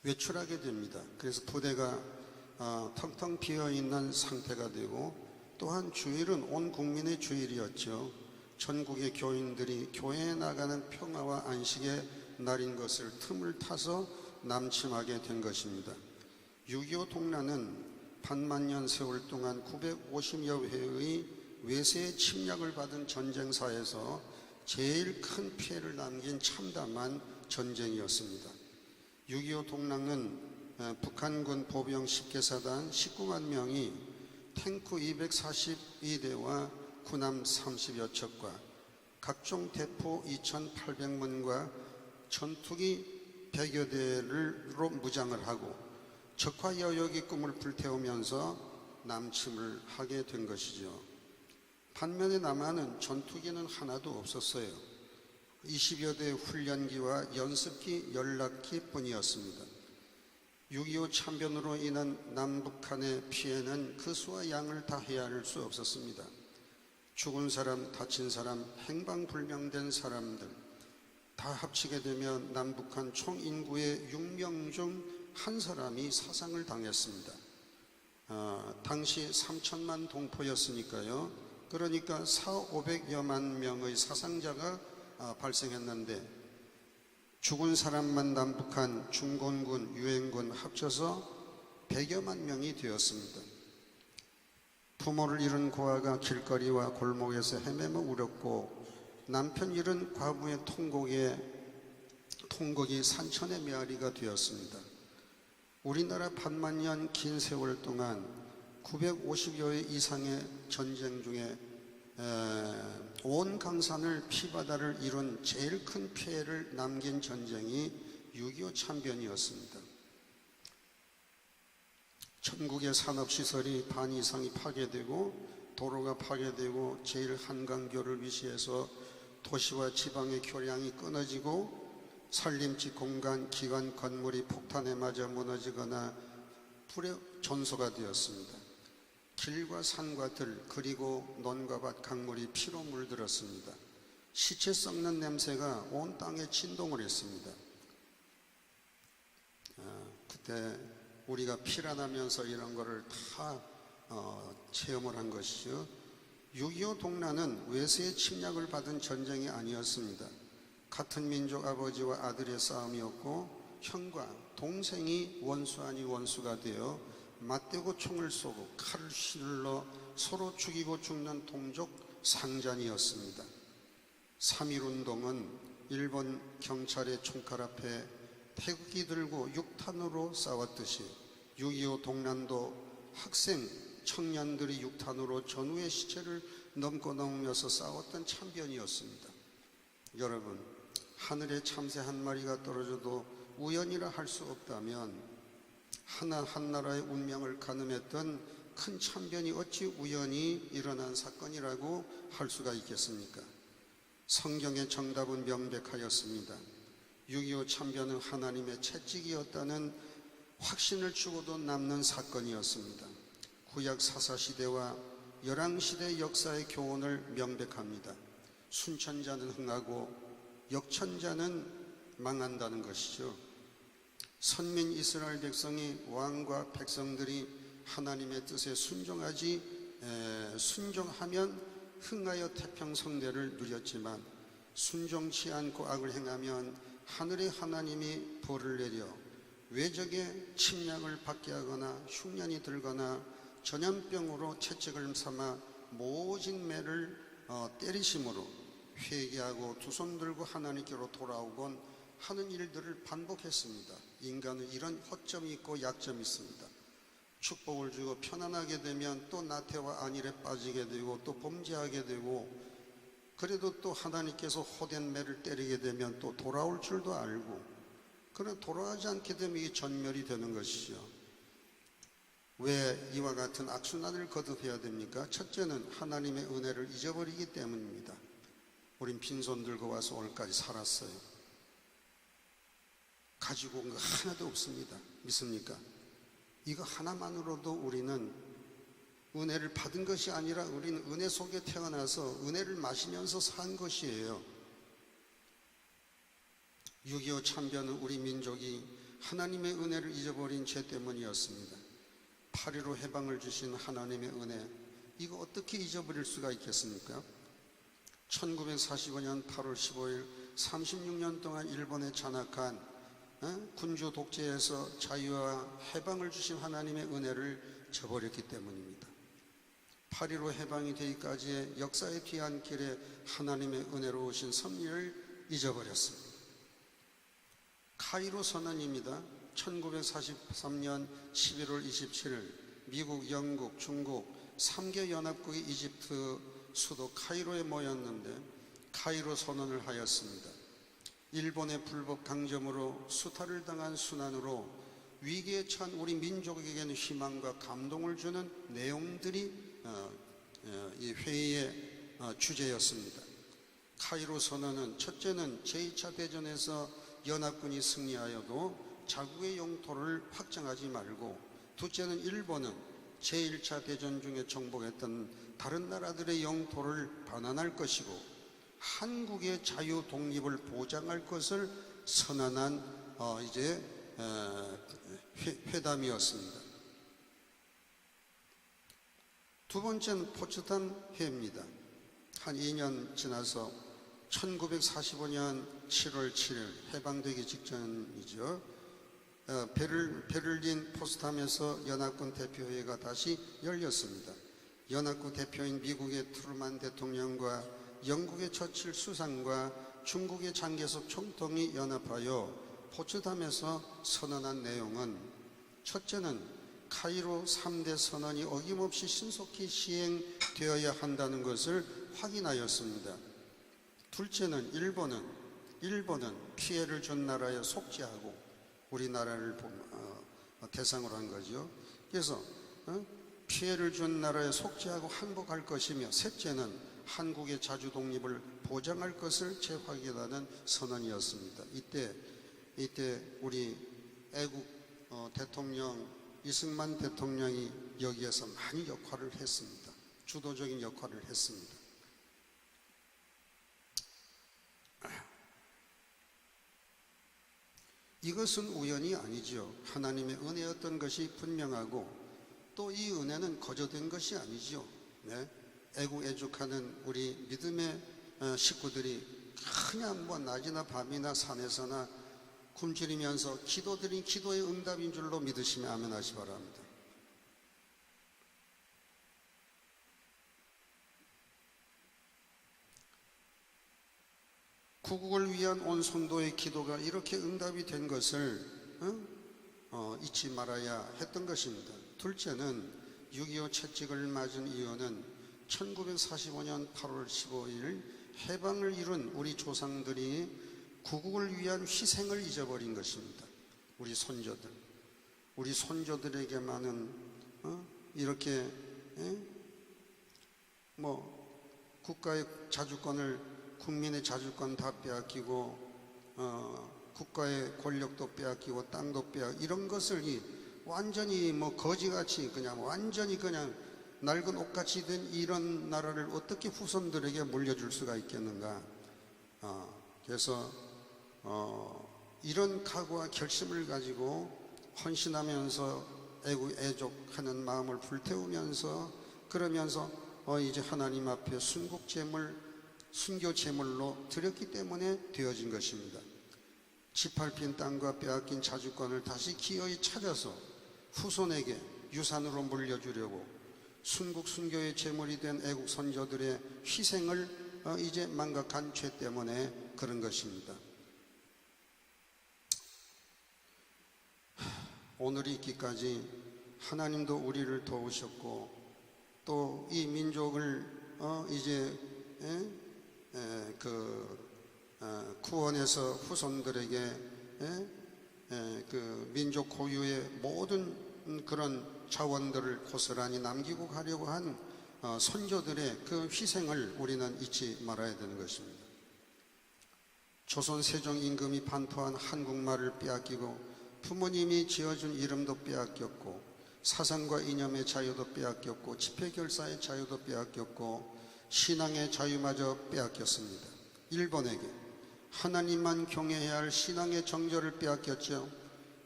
외출하게 됩니다. 그래서 부대가 텅텅 비어있는 상태가 되고 또한 주일은 온 국민의 주일이었죠. 전국의 교인들이 교회에 나가는 평화와 안식의 날인 것을 틈을 타서 남침하게 된 것입니다. 6.25 동란은 반만년 세월 동안 950여 회의 외세의 침략을 받은 전쟁사에서 제일 큰 피해를 남긴 참담한 전쟁이었습니다. 6.25 동란은 북한군 보병 10개사단 19만 명이 탱크 242대와 군함 30여 척과 각종 대포 2,800문과 전투기 100여 대로 무장을 하고 적화 여역의 꿈을 불태우면서 남침을 하게 된 것이죠. 반면에 남한은 전투기는 하나도 없었어요. 20여 대 훈련기와 연습기, 연락기 뿐이었습니다. 6.25 참변으로 인한 남북한의 피해는 그 수와 양을 다 헤아릴 수 없었습니다. 죽은 사람, 다친 사람, 행방불명된 사람들 다 합치게 되면 남북한 총 인구의 6명 중 한 사람이 사상을 당했습니다. 당시 3천만 동포였으니까요. 그러니까 4,500여만 명의 사상자가 발생했는데 죽은 사람만 남북한 중공군, 유엔군 합쳐서 100여만 명이 되었습니다. 부모를 잃은 고아가 길거리와 골목에서 헤매며 울었고 남편 잃은 과부의 통곡이 산천의 메아리가 되었습니다. 우리나라 반만년 긴 세월 동안 950여회 이상의 전쟁 중에 온 강산을 피바다를 이룬 제일 큰 피해를 남긴 전쟁이 6.25 참변이었습니다. 전국의 산업시설이 반 이상이 파괴되고 도로가 파괴되고 제1한강교를 위시해서 도시와 지방의 교량이 끊어지고 산림지 공간, 기관 건물이 폭탄에 맞아 무너지거나 불의 전소가 되었습니다. 길과 산과 들 그리고 논과 밭 강물이 피로 물들었습니다. 시체 썩는 냄새가 온 땅에 진동을 했습니다. 그때 우리가 피란하면서 이런 거를 다 체험을 한 것이죠. 6.25 동란은 외세의 침략을 받은 전쟁이 아니었습니다. 같은 민족 아버지와 아들의 싸움이었고 형과 동생이 원수 아니 원수가 되어 맞대고 총을 쏘고 칼을 휘둘러 서로 죽이고 죽는 동족 상잔이었습니다. 3.1운동은 일본 경찰의 총칼 앞에 태극기 들고 6탄으로 싸웠듯이 6.25 동란도 학생, 청년들이 6탄으로 전우의 시체를 넘고 넘으면서 싸웠던 참변이었습니다. 여러분, 하늘에 참새 한 마리가 떨어져도 우연이라 할 수 없다면 한 나라의 운명을 가늠했던 큰 참변이 어찌 우연히 일어난 사건이라고 할 수가 있겠습니까? 성경의 정답은 명백하였습니다. 6.25 참변은 하나님의 채찍이었다는 확신을 주고도 남는 사건이었습니다. 구약 사사시대와 열왕시대 역사의 교훈을 명백합니다. 순천자는 흥하고 역천자는 망한다는 것이죠. 선민 이스라엘 백성이 왕과 백성들이 하나님의 뜻에 순종하면 흥하여 태평성대를 누렸지만 순종치 않고 악을 행하면 하늘의 하나님이 벌을 내려 외적의 침략을 받게 하거나 흉년이 들거나 전염병으로 채찍을 삼아 모진 매를 때리심으로 회개하고 두 손 들고 하나님께로 돌아오곤 하는 일들을 반복했습니다. 인간은 이런 허점이 있고 약점이 있습니다. 축복을 주고 편안하게 되면 또 나태와 안일에 빠지게 되고 또 범죄하게 되고, 그래도 또 하나님께서 호된 매를 때리게 되면 또 돌아올 줄도 알고, 그러나 돌아가지 않게 되면 이게 전멸이 되는 것이죠. 왜 이와 같은 악순환을 거듭해야 됩니까? 첫째는 하나님의 은혜를 잊어버리기 때문입니다. 우린 빈손 들고 와서 오늘까지 살았어요. 가지고 온 거 하나도 없습니다. 믿습니까? 이거 하나만으로도 우리는 은혜를 받은 것이 아니라 우리는 은혜 속에 태어나서 은혜를 마시면서 산 것이에요. 6.25 참변은 우리 민족이 하나님의 은혜를 잊어버린 죄 때문이었습니다. 8.15 해방을 주신 하나님의 은혜, 이거 어떻게 잊어버릴 수가 있겠습니까? 1945년 8월 15일 36년 동안 일본에 잔악한 군주 독재에서 자유와 해방을 주신 하나님의 은혜를 저버렸기 때문입니다. 8.15 해방이 되기까지의 역사의 뒤안길에 하나님의 은혜로우신 섭리를 잊어버렸습니다. 카이로 선언입니다. 1943년 11월 27일 미국, 영국, 중국 3개 연합국이 이집트 수도 카이로에 모였는데 카이로 선언을 하였습니다. 일본의 불법 강점으로 수탈을 당한 순환으로 위기에 처한 우리 민족에게는 희망과 감동을 주는 내용들이 이 회의의 주제였습니다. 카이로 선언은 첫째는 제2차 대전에서 연합군이 승리하여도 자국의 영토를 확장하지 말고, 둘째는 일본은 제1차 대전 중에 정복했던 다른 나라들의 영토를 반환할 것이고 한국의 자유 독립을 보장할 것을 선언한 회담이었습니다. 두 번째는 포츠담 회의입니다. 한 2년 지나서 1945년 7월 7일 해방되기 직전이죠. 베를린 포츠담에서 연합군 대표회의가 다시 열렸습니다. 연합국 대표인 미국의 트루만 대통령과 영국의 처칠 수상과 중국의 장개석 총통이 연합하여 포츠담에서 선언한 내용은, 첫째는 카이로 3대 선언이 어김없이 신속히 시행되어야 한다는 것을 확인하였습니다. 둘째는 일본은 피해를 준 나라에 속죄하고 우리나라를 대상으로 한 거죠. 그래서 피해를 준 나라에 속죄하고 항복할 것이며, 셋째는 한국의 자주 독립을 보장할 것을 재확인하는 선언이었습니다. 이때 우리 애국 대통령 이승만 대통령이 여기에서 많이 역할을 했습니다. 주도적인 역할을 했습니다. 이것은 우연이 아니지요. 하나님의 은혜였던 것이 분명하고, 또 이 은혜는 거저된 것이 아니지요. 네? 애국애죽하는 우리 믿음의 식구들이 그냥 낮이나 밤이나 산에서나 굶주리면서 기도드린 기도의 응답인 줄로 믿으시면 아멘 하시 바랍니다. 구국을 위한 온 성도의 기도가 이렇게 응답이 된 것을 잊지 말아야 했던 것입니다. 둘째는 6.25 채찍을 맞은 이유는 1945년 8월 15일 해방을 이룬 우리 조상들이 구국을 위한 희생을 잊어버린 것입니다. 우리 손자들, 우리 손조들에게만은 이렇게 국가의 자주권을, 국민의 자주권 다 빼앗기고 국가의 권력도 빼앗기고 땅도 이런 것을 완전히 거지같이 그냥 완전히 그냥 낡은 옷같이 된 이런 나라를 어떻게 후손들에게 물려줄 수가 있겠는가. 그래서 이런 각오와 결심을 가지고 헌신하면서 애족하는 마음을 불태우면서 그러면서 이제 하나님 앞에 순교 제물로 드렸기 때문에 되어진 것입니다. 짓밟힌 땅과 빼앗긴 자주권을 다시 기어이 찾아서 후손에게 유산으로 물려주려고 순교의 제물이 된 애국 선조들의 희생을 이제 망각한 죄 때문에 그런 것입니다. 오늘이 있기까지 하나님도 우리를 도우셨고 또 이 민족을 이제 구원해서 후손들에게 그 민족 고유의 모든 그런 자원들을 고스란히 남기고 가려고 한 선조들의 그 희생을 우리는 잊지 말아야 되는 것입니다. 조선 세종 임금이 반포한 한국말을 빼앗기고 부모님이 지어준 이름도 빼앗겼고 사상과 이념의 자유도 빼앗겼고 집회결사의 자유도 빼앗겼고 신앙의 자유마저 빼앗겼습니다. 일본에게 하나님만 경외해야 할 신앙의 정절을 빼앗겼죠.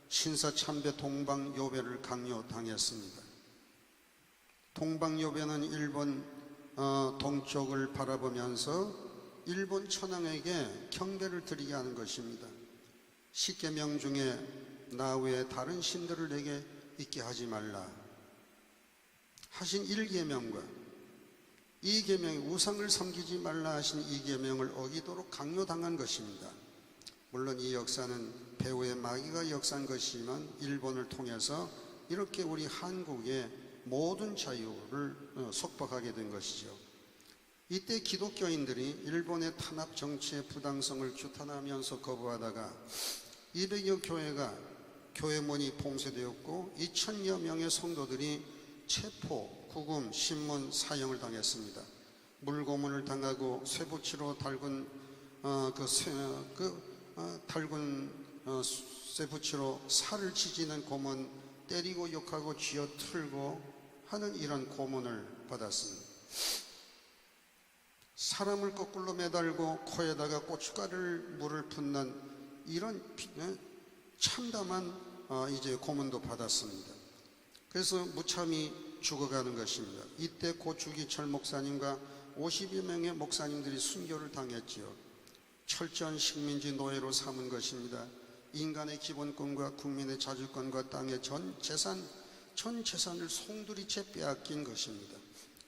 신사참배 동방요배를 강요당했습니다. 동방요배는 일본 동쪽을 바라보면서 일본 천황에게 경배를 드리게 하는 것입니다. 십계명 중에 나 외에 다른 신들을 내게 있게 하지 말라 하신 1계명과 2계명의 우상을 섬기지 말라 하신 2계명을 어기도록 강요당한 것입니다. 물론 이 역사는 배후의 마귀가 역사한 것이지만 일본을 통해서 이렇게 우리 한국의 모든 자유를 속박하게 된 것이죠. 이때 기독교인들이 일본의 탄압 정치의 부당성을 규탄하면서 거부하다가 200여 교회가 교회문이 봉쇄되었고 2000여 명의 성도들이 체포, 구금, 신문, 사형을 당했습니다. 물고문을 당하고 쇠붙이로 달군 쇠붙이로 살을 지지는 고문, 때리고 욕하고 쥐어 틀고 하는 이런 고문을 받았습니다. 사람을 거꾸로 매달고 코에다가 고춧가루 물을 붓는 이런 참담한 이제 고문도 받았습니다. 그래서 무참히 죽어가는 것입니다. 이때 고 주기철 목사님과 50여 명의 목사님들이 순교를 당했지요. 철저한 식민지 노예로 삼은 것입니다. 인간의 기본권과 국민의 자주권과 땅의 전 재산을 송두리째 빼앗긴 것입니다.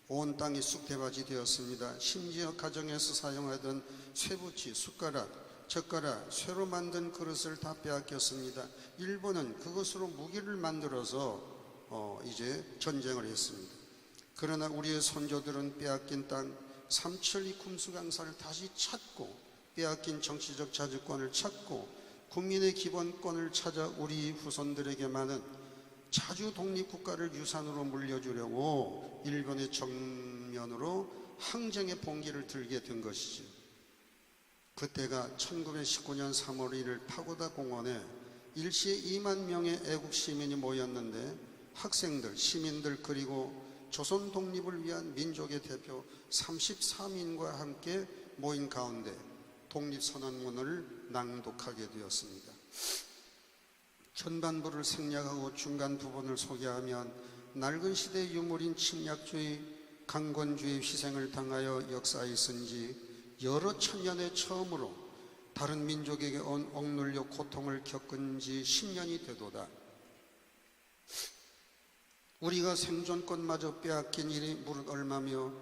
온 땅이 쑥대밭이 되었습니다. 심지어 가정에서 사용하던 쇠붙이, 숟가락, 젓가락, 쇠로 만든 그릇을 다 빼앗겼습니다. 일본은 그것으로 무기를 만들어서 이제 전쟁을 했습니다. 그러나 우리의 선조들은 빼앗긴 땅 삼천리 kum수강사를 다시 찾고 빼앗긴 정치적 자주권을 찾고 국민의 기본권을 찾아 우리 후손들에게만은 자주 독립국가를 유산으로 물려주려고 일본의 정면으로 항쟁의 봉기를 들게 된 것이죠. 그때가 1919년 3월 1일 파고다 공원에 일시에 2만 명의 애국 시민이 모였는데 학생들, 시민들 그리고 조선 독립을 위한 민족의 대표 33인과 함께 모인 가운데 독립선언문을 낭독하게 되었습니다. 전반부를 생략하고 중간 부분을 소개하면 낡은 시대의 유물인 침략주의, 강권주의 희생을 당하여 역사에 있은 지 여러 천년에 처음으로 다른 민족에게 억눌려 고통을 겪은 지 10년이 되도다. 우리가 생존권마저 빼앗긴 일이 무릇 얼마며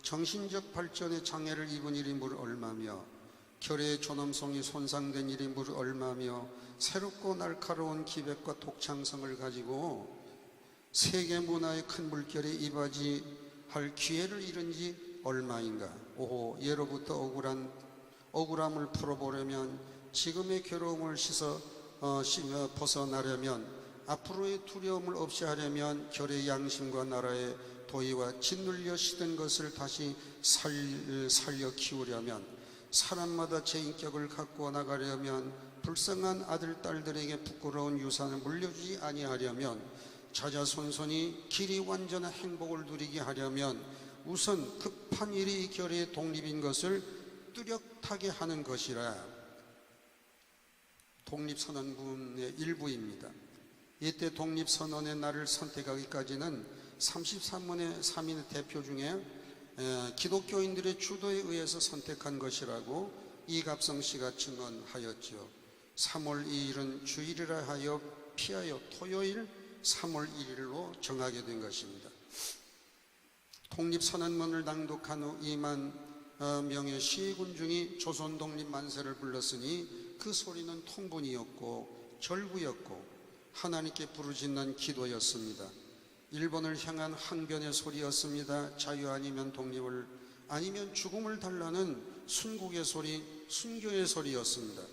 정신적 발전에 장애를 입은 일이 무릇 얼마며 결의의 존엄성이 손상된 일이 무릇 얼마며 새롭고 날카로운 기백과 독창성을 가지고 세계 문화의 큰 물결에 이바지할 기회를 잃은 지 얼마인가. 오호, 예로부터 억울함을 풀어보려면 지금의 괴로움을 벗어나려면 앞으로의 두려움을 없이 하려면 결의 양심과 나라의 도의와 짓눌려 시든 것을 다시 살려 키우려면, 사람마다 제 인격을 갖고 나가려면, 불쌍한 아들 딸들에게 부끄러운 유산을 물려주지 아니하려면, 자자손손이 길이 완전한 행복을 누리게 하려면 우선 급한 일이 결의 독립인 것을 뚜렷하게 하는 것이라. 독립선언문의 일부입니다. 이때 독립선언의 날을 선택하기까지는 33문의 3인의 대표 중에 기독교인들의 주도에 의해서 선택한 것이라고 이갑성 씨가 증언하였죠. 3월 2일은 주일이라 하여 피하여 토요일 3월 1일로 정하게 된 것입니다. 독립선언문을 낭독한 후 2만 명의 시군중이 조선 독립 만세를 불렀으니 그 소리는 통분이었고 절구였고 하나님께 부르짖는 기도였습니다. 일본을 향한 항변의 소리였습니다. 자유 아니면 독립을, 아니면 죽음을 달라는 순국의 소리, 순교의 소리였습니다.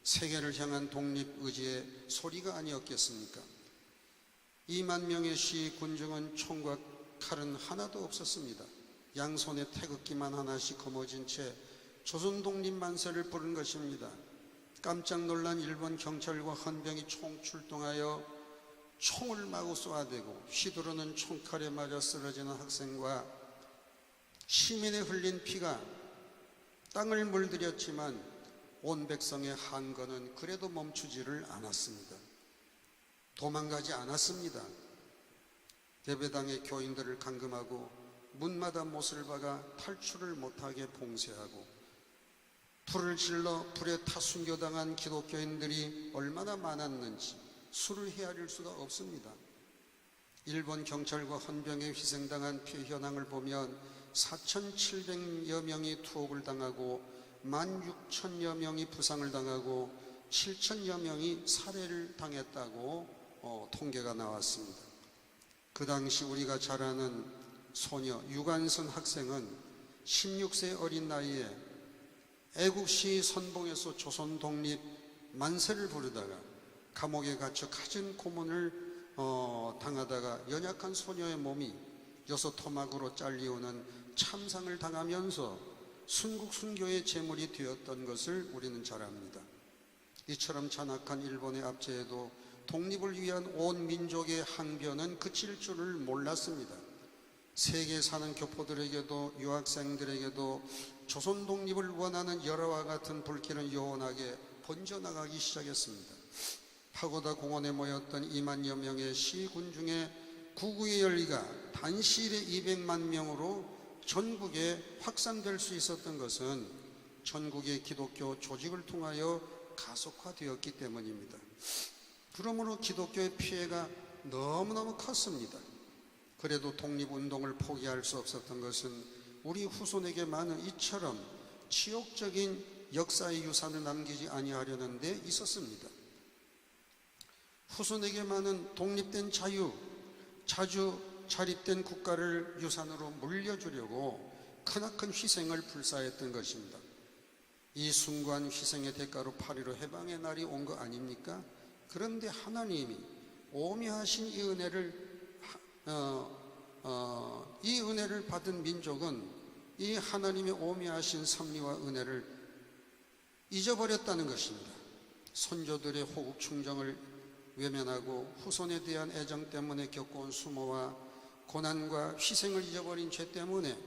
세계를 향한 독립 의지의 소리가 아니었겠습니까? 2만 명의 시군중은 총과 칼은 하나도 없었습니다. 양손에 태극기만 하나씩 거머쥔 채 조선 독립 만세를 부른 것입니다. 깜짝 놀란 일본 경찰과 헌병이 총 출동하여 총을 마구 쏘아대고 휘두르는 총칼에 맞아 쓰러지는 학생과 시민의 흘린 피가 땅을 물들였지만 온 백성의 한거는 그래도 멈추지를 않았습니다. 도망가지 않았습니다. 대배당의 교인들을 감금하고 문마다 못을 박아 탈출을 못하게 봉쇄하고 불을 질러 불에 타 순교당한 기독교인들이 얼마나 많았는지 수를 헤아릴 수가 없습니다. 일본 경찰과 헌병에 희생당한 피해 현황을 보면 4,700여 명이 투옥을 당하고 16,000여 명이 부상을 당하고 7,000여 명이 살해를 당했다고 통계가 나왔습니다. 그 당시 우리가 잘 아는 소녀 유관선 학생은 16세 어린 나이에 애국시 선봉에서 조선 독립 만세를 부르다가 감옥에 갇혀 갖은 고문을 당하다가 연약한 소녀의 몸이 6토막으로 잘리우는 참상을 당하면서 순국 순교의 제물이 되었던 것을 우리는 잘 압니다. 이처럼 잔악한 일본의 압제에도 독립을 위한 온 민족의 항변은 그칠 줄을 몰랐습니다. 세계에 사는 교포들에게도 유학생들에게도 조선 독립을 원하는 열화와 같은 불길은 요원하게 번져나가기 시작했습니다. 파고다 공원에 모였던 2만여 명의 시군 중에 구구의 열기가 단시일에 200만 명으로 전국에 확산될 수 있었던 것은 전국의 기독교 조직을 통하여 가속화되었기 때문입니다. 그러므로 기독교의 피해가 너무너무 컸습니다. 그래도 독립운동을 포기할 수 없었던 것은 우리 후손에게 많은 이처럼 치욕적인 역사의 유산을 남기지 아니하려는 데 있었습니다. 후손에게 많은 독립된 자주 자립된 국가를 유산으로 물려주려고 크나큰 희생을 불사했던 것입니다. 이 숭고한 희생의 대가로 8.15 해방의 날이 온 거 아닙니까? 그런데 하나님이 오묘하신 이 은혜를 받은 민족은 이 하나님의 오묘하신 섭리와 은혜를 잊어버렸다는 것입니다. 선조들의 호국 충정을 외면하고 후손에 대한 애정 때문에 겪어온 수모와 고난과 희생을 잊어버린 죄 때문에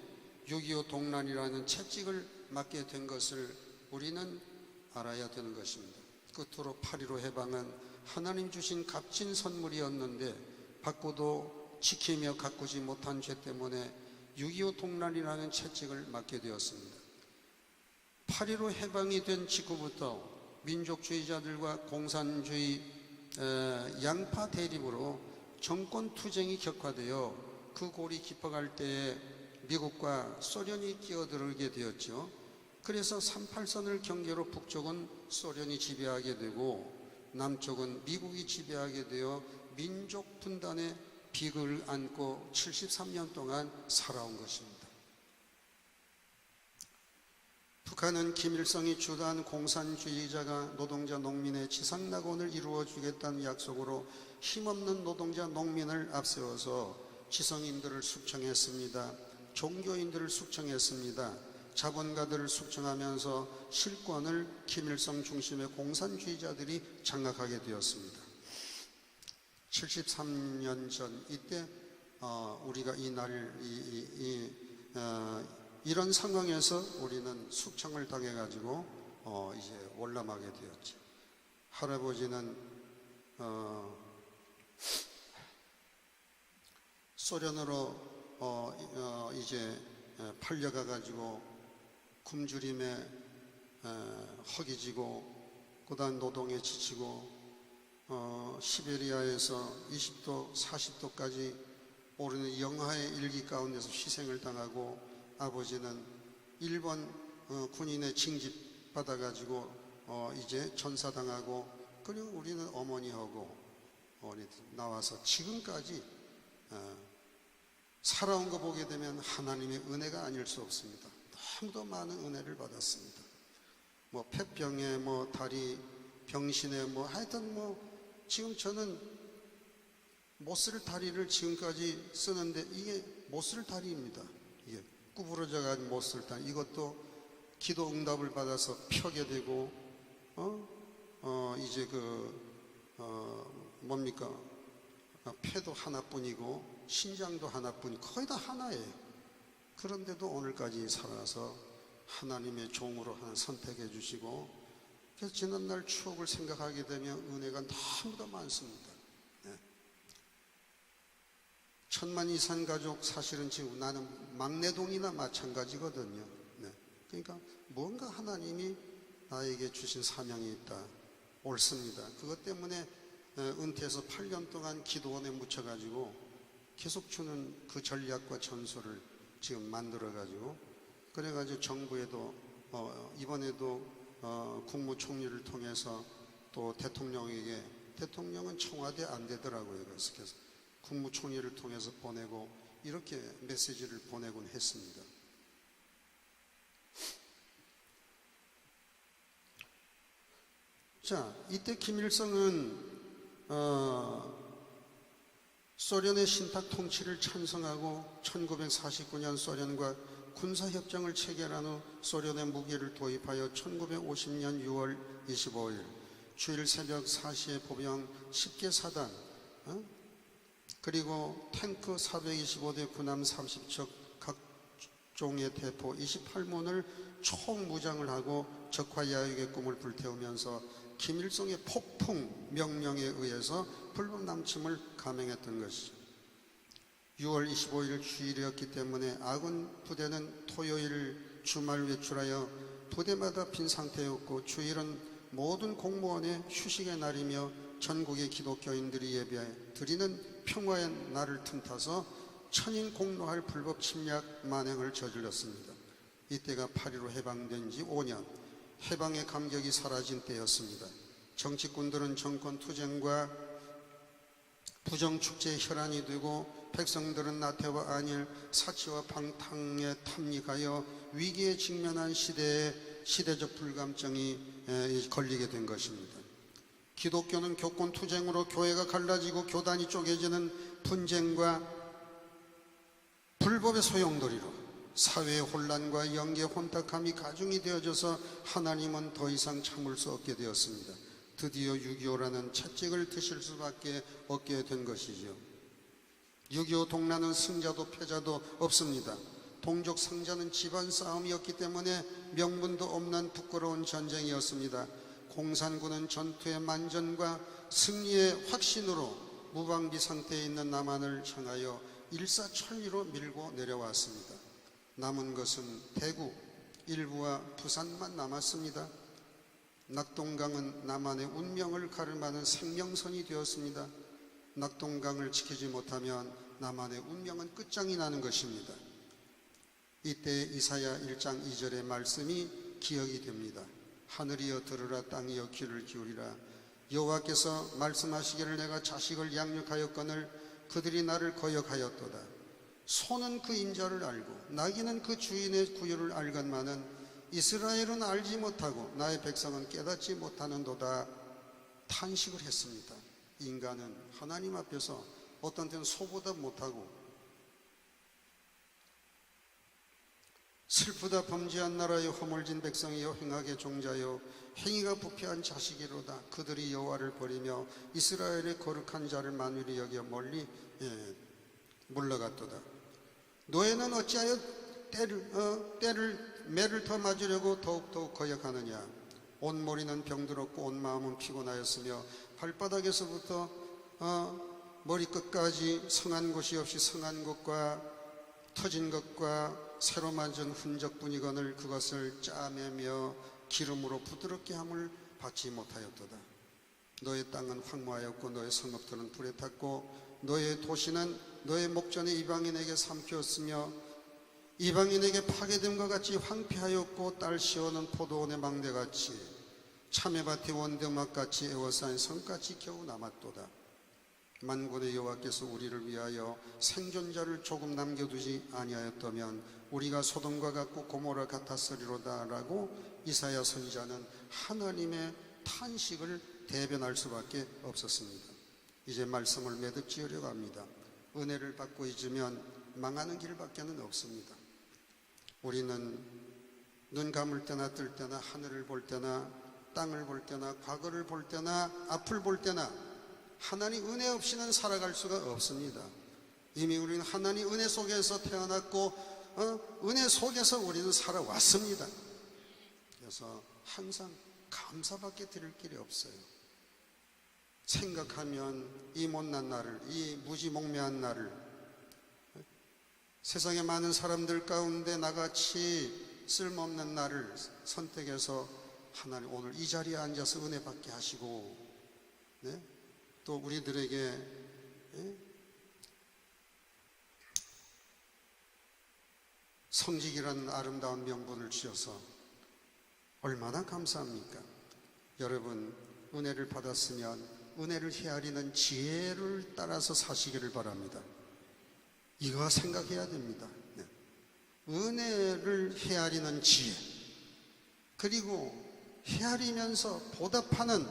6.25 동란이라는 채찍을 맞게 된 것을 우리는 알아야 되는 것입니다. 끝으로 8.15 해방은 하나님 주신 값진 선물이었는데 받고도 지키며 가꾸지 못한 죄 때문에 6.25 동란이라는 채찍을 맞게 되었습니다. 8.15 해방이 된 직후부터 민족주의자들과 공산주의 양파 대립으로 정권 투쟁이 격화되어 그 골이 깊어갈 때에 미국과 소련이 끼어들게 되었죠. 그래서 38선을 경계로 북쪽은 소련이 지배하게 되고 남쪽은 미국이 지배하게 되어 민족 분단의 빅을 안고 73년 동안 살아온 것입니다. 북한은 김일성이 주도한 공산주의자가 노동자 농민의 지상낙원을 이루어주겠다는 약속으로 힘없는 노동자 농민을 앞세워서 지성인들을 숙청했습니다. 종교인들을 숙청했습니다. 자본가들을 숙청하면서 실권을 김일성 중심의 공산주의자들이 장악하게 되었습니다. 73년 전 이때 우리가 이런 상황에서 우리는 숙청을 당해가지고 이제 월남하게 되었지. 할아버지는 소련으로 이제 팔려가가지고 굶주림에 허기지고 고단 노동에 지치고 시베리아에서 20도, 40도까지 오르는 영하의 일기 가운데서 희생을 당하고 아버지는 일본 군인의 징집 받아가지고 이제 전사당하고 그리고 우리는 어머니하고 나와서 지금까지 살아온 거 보게 되면 하나님의 은혜가 아닐 수 없습니다. 너무도 많은 은혜를 받았습니다. 뭐 폐병에 뭐 다리 병신에 뭐 하여튼 뭐 지금 저는 못 쓸 다리를 지금까지 쓰는데 이게 못 쓸 다리입니다. 이게 구부러져 가지고 못 쓸 다리. 이것도 기도 응답을 받아서 펴게 되고 이제 뭡니까? 폐도 하나뿐이고 신장도 하나뿐이 거의 다 하나예요. 그런데도 오늘까지 살아서 하나님의 종으로 하나 선택해 주시고 그래서 지난날 추억을 생각하게 되면 은혜가 너무도 많습니다. 네. 천만 이상 가족 사실은 지금 나는 막내동이나 마찬가지거든요. 네. 그러니까 뭔가 하나님이 나에게 주신 사명이 있다. 옳습니다. 그것 때문에 은퇴해서 8년 동안 기도원에 묻혀가지고 계속 주는 그 전략과 전술을 지금 만들어가지고 그래가지고 정부에도 이번에도 국무총리를 통해서 또 대통령에게 대통령은 청와대 안 되더라고요. 그래서 국무총리를 통해서 보내고 이렇게 메시지를 보내곤 했습니다. 자, 이때 김일성은 소련의 신탁 통치를 찬성하고 1949년 소련과 군사협정을 체결한 후 소련의 무기를 도입하여 1950년 6월 25일 주일 새벽 4시에 보병 10개 사단 그리고 탱크 425대 군함 30척 각종의 대포 28문을 총무장을 하고 적화 야육의 꿈을 불태우면서 김일성의 폭풍 명령에 의해서 불법 남침을 감행했던 것이죠. 6월 25일 주일이었기 때문에 아군 부대는 토요일 주말 외출하여 부대마다 빈 상태였고 주일은 모든 공무원의 휴식의 날이며 전국의 기독교인들이 예배해 드리는 평화의 날을 틈타서 천인 공로할 불법 침략 만행을 저질렀습니다. 이때가 8.15 해방된 지 5년, 해방의 감격이 사라진 때였습니다. 정치꾼들은 정권 투쟁과 부정축제에 혈안이 되고 백성들은 나태와 안일, 사치와 방탕에 탐닉하여 위기에 직면한 시대적 불감증이 걸리게 된 것입니다. 기독교는 교권 투쟁으로 교회가 갈라지고 교단이 쪼개지는 분쟁과 불법의 소용돌이로 사회의 혼란과 영계 혼탁함이 가중이 되어져서 하나님은 더 이상 참을 수 없게 되었습니다. 드디어 6.25라는 채찍을 드실 수밖에 없게 된 것이죠. 6.25 동란은 승자도 패자도 없습니다. 동족 상자는 집안 싸움이었기 때문에 명분도 없는 부끄러운 전쟁이었습니다. 공산군은 전투의 만전과 승리의 확신으로 무방비 상태에 있는 남한을 향하여 일사천리로 밀고 내려왔습니다. 남은 것은 대구, 일부와 부산만 남았습니다. 낙동강은 남한의 운명을 가름하는 생명선이 되었습니다. 낙동강을 지키지 못하면 남한의 운명은 끝장이 나는 것입니다. 이때 이사야 1장 2절의 말씀이 기억이 됩니다. 하늘이여 들으라, 땅이여 귀를 기울이라. 여호와께서 말씀하시기를 내가 자식을 양육하였거늘 그들이 나를 거역하였도다. 소는 그 인자를 알고 나귀는 그 주인의 구유를 알건만은 이스라엘은 알지 못하고 나의 백성은 깨닫지 못하는도다 탄식을 했습니다. 인간은 하나님 앞에서 어떤 때는 소보다 못하고 슬프다 범죄한 나라여 허물진 백성이여 행하게 종자여 행위가 부패한 자식이로다. 그들이 여호와를 버리며 이스라엘의 거룩한 자를 만유리 여겨 멀리 물러갔도다. 노예는 어찌하여 때를 매를 더 맞으려고 더욱더욱 거역하느냐. 온 머리는 병들었고 온 마음은 피곤하였으며 발바닥에서부터 머리끝까지 성한 곳이 없이 성한 것과 터진 것과 새로 만든 흔적뿐이거늘 그것을 짜매며 기름으로 부드럽게 함을 받지 못하였도다. 너의 땅은 황무하였고 너의 성읍들은 불에 탔고 너의 도시는 너의 목전의 이방인에게 삼켰으며 이방인에게 파괴됨과 같이 황폐하였고 딸 시오는 포도원의 망대같이 참외밭의 원대막같이 에워싸인 성같이 겨우 남았도다. 만군의 여호와께서 우리를 위하여 생존자를 조금 남겨두지 아니하였다면 우리가 소돔과 같고 고모라 같았으리로다 라고 이사야 선지자는 하나님의 탄식을 대변할 수밖에 없었습니다. 이제 말씀을 매듭 지으려고 합니다. 은혜를 받고 잊으면 망하는 길밖에는 없습니다. 우리는 눈 감을 때나 뜰 때나 하늘을 볼 때나 땅을 볼 때나 과거를 볼 때나 앞을 볼 때나 하나님 은혜 없이는 살아갈 수가 없습니다. 이미 우리는 하나님 은혜 속에서 태어났고 은혜 속에서 우리는 살아왔습니다. 그래서 항상 감사밖에 드릴 길이 없어요. 생각하면 이 못난 나를, 이 무지몽매한 나를, 세상에 많은 사람들 가운데 나같이 쓸모없는 나를 선택해서 하나님 오늘 이 자리에 앉아서 은혜 받게 하시고, 네? 또 우리들에게 성직이라는 아름다운 명분을 주셔서 얼마나 감사합니까? 여러분 은혜를 받았으면 은혜를 헤아리는 지혜를 따라서 사시기를 바랍니다. 이거 생각해야 됩니다. 네. 은혜를 헤아리는 지혜, 그리고 헤아리면서 보답하는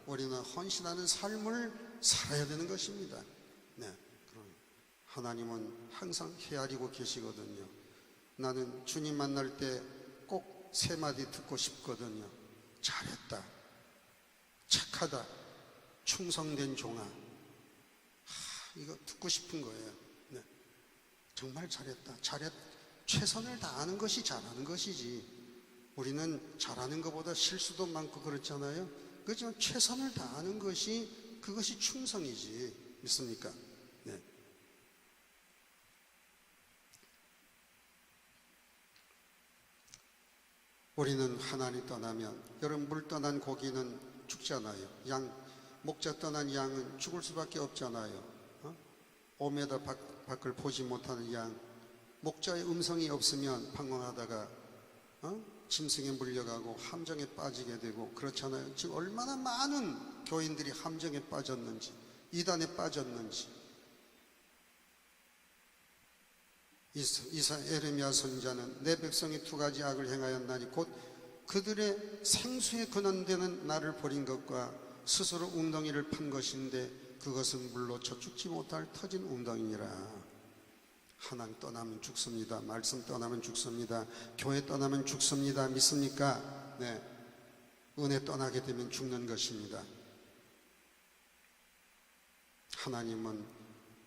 우리는 헌신하는 삶을 살아야 되는 것입니다. 네. 그럼 하나님은 항상 헤아리고 계시거든요. 나는 주님 만날 때 꼭 세 마디 듣고 싶거든요. 잘했다, 착하다, 충성된 종아. 이거 듣고 싶은 거예요. 네. 정말 잘했다, 최선을 다하는 것이 잘하는 것이지. 우리는 잘하는 것보다 실수도 많고 그렇잖아요. 그렇지만 최선을 다하는 것이, 그것이 충성이지. 믿습니까? 네. 우리는 하나님 떠나면, 여러분 물 떠난 고기는 죽잖아요. 목자 떠난 양은 죽을 수밖에 없잖아요. 5m 밖을 보지 못하는 양, 목자의 음성이 없으면 방황하다가 짐승에 물려가고 함정에 빠지게 되고 그렇잖아요. 지금 얼마나 많은 교인들이 함정에 빠졌는지, 이단에 빠졌는지. 에레미야 선지자는 내 백성이 두 가지 악을 행하였나니 곧 그들의 생수에 근원되는 나를 버린 것과 스스로 웅덩이를 판 것인데 그것은 물로 저축지 못할 터진 웅덩이니라. 하나님 떠나면 죽습니다. 말씀 떠나면 죽습니다. 교회 떠나면 죽습니다. 믿습니까? 네. 은혜 떠나게 되면 죽는 것입니다. 하나님은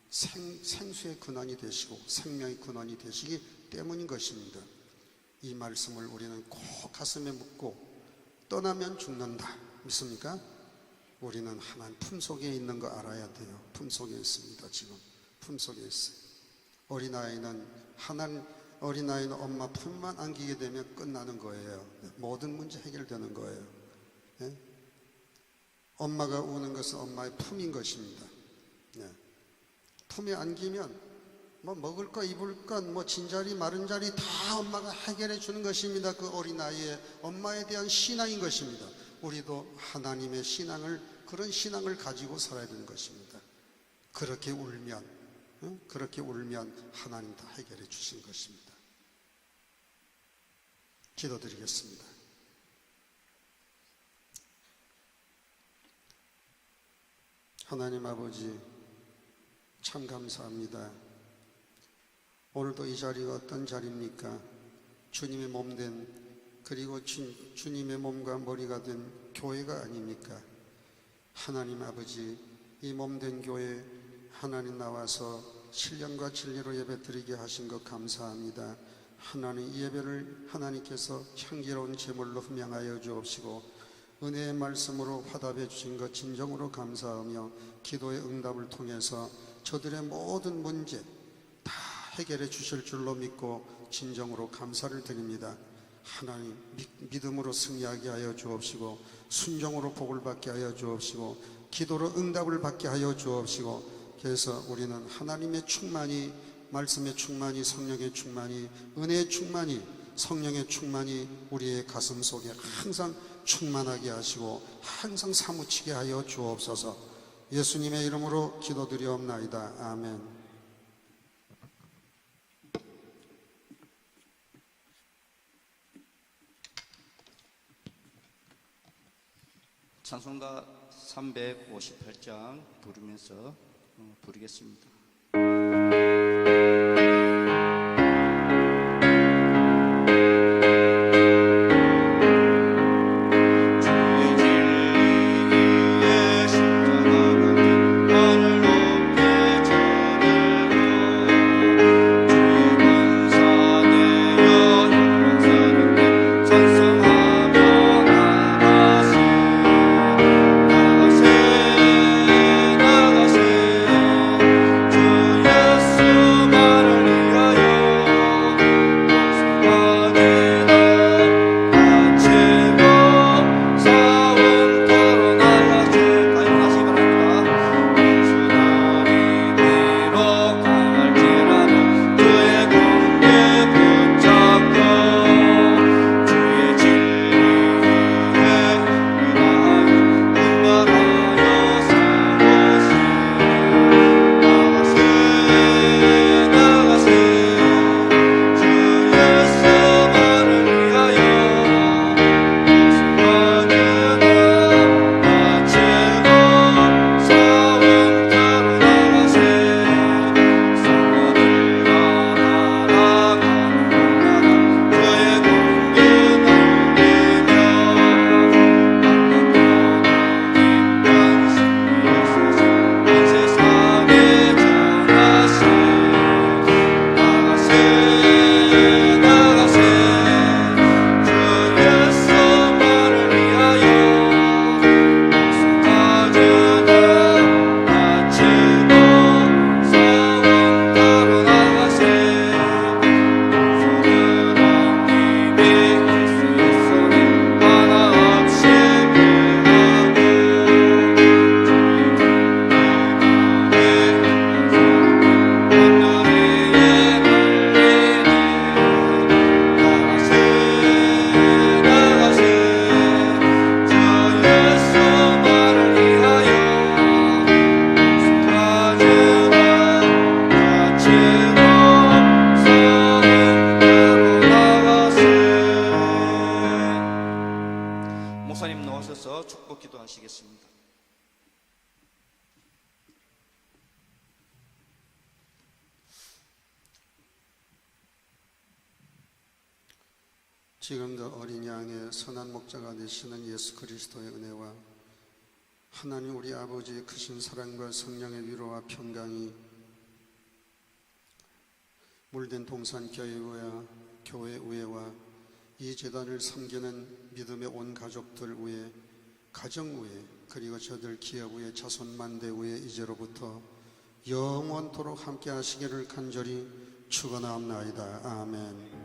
생수의 근원이 되시고 생명의 근원이 되시기 때문인 것입니다. 이 말씀을 우리는 꼭 가슴에 묻고, 떠나면 죽는다. 믿습니까? 우리는 하나님 품속에 있는 거 알아야 돼요. 품속에 있습니다. 지금 품속에 있어요. 어린아이는 엄마 품만 안기게 되면 끝나는 거예요. 모든 문제 해결되는 거예요. 네? 엄마가 우는 것은 엄마의 품인 것입니다. 네. 품에 안기면 먹을 거, 입을 것, 진자리, 마른 자리 다 엄마가 해결해 주는 것입니다. 그 어린아이의 엄마에 대한 신앙인 것입니다. 우리도 하나님의 신앙을, 그런 신앙을 가지고 살아야 되는 것입니다. 그렇게 울면 하나님 다 해결해 주신 것입니다. 기도드리겠습니다. 하나님 아버지, 참 감사합니다. 오늘도 이 자리가 어떤 자리입니까? 주님의 몸된, 그리고 주님의 몸과 머리가 된 교회가 아닙니까? 하나님 아버지, 이 몸된 교회 하나님 나와서 신령과 진리로 예배드리게 하신 것 감사합니다. 하나님, 이 예배를 하나님께서 향기로운 제물로 흠양하여 주옵시고 은혜의 말씀으로 화답해 주신 것 진정으로 감사하며 기도의 응답을 통해서 저들의 모든 문제 다 해결해 주실 줄로 믿고 진정으로 감사를 드립니다. 하나님, 믿음으로 승리하게 하여 주옵시고 순종으로 복을 받게 하여 주옵시고 기도로 응답을 받게 하여 주옵시고, 그래서 우리는 하나님의 충만이, 말씀의 충만이, 성령의 충만이, 은혜의 충만이, 성령의 충만이 우리의 가슴 속에 항상 충만하게 하시고 항상 사무치게 하여 주옵소서. 예수님의 이름으로 기도드리옵나이다. 아멘. 찬송가 358장 부르면서 부르겠습니다. 축복 기도하시겠습니다. 지금도 어린 양의 선한 목자가 되시는 예수 그리스도의 은혜와 하나님 우리 아버지의 크신 사랑과 성령의 위로와 평강이 물된 동산 교회 위에와 이 제단을 섬기는 믿음의 온 가족들 위에, 가정 위에, 그리고 저들 기업 위에, 자손 만대 위에 이제로부터 영원토록 함께 하시기를 간절히 축원하옵나이다. 아멘.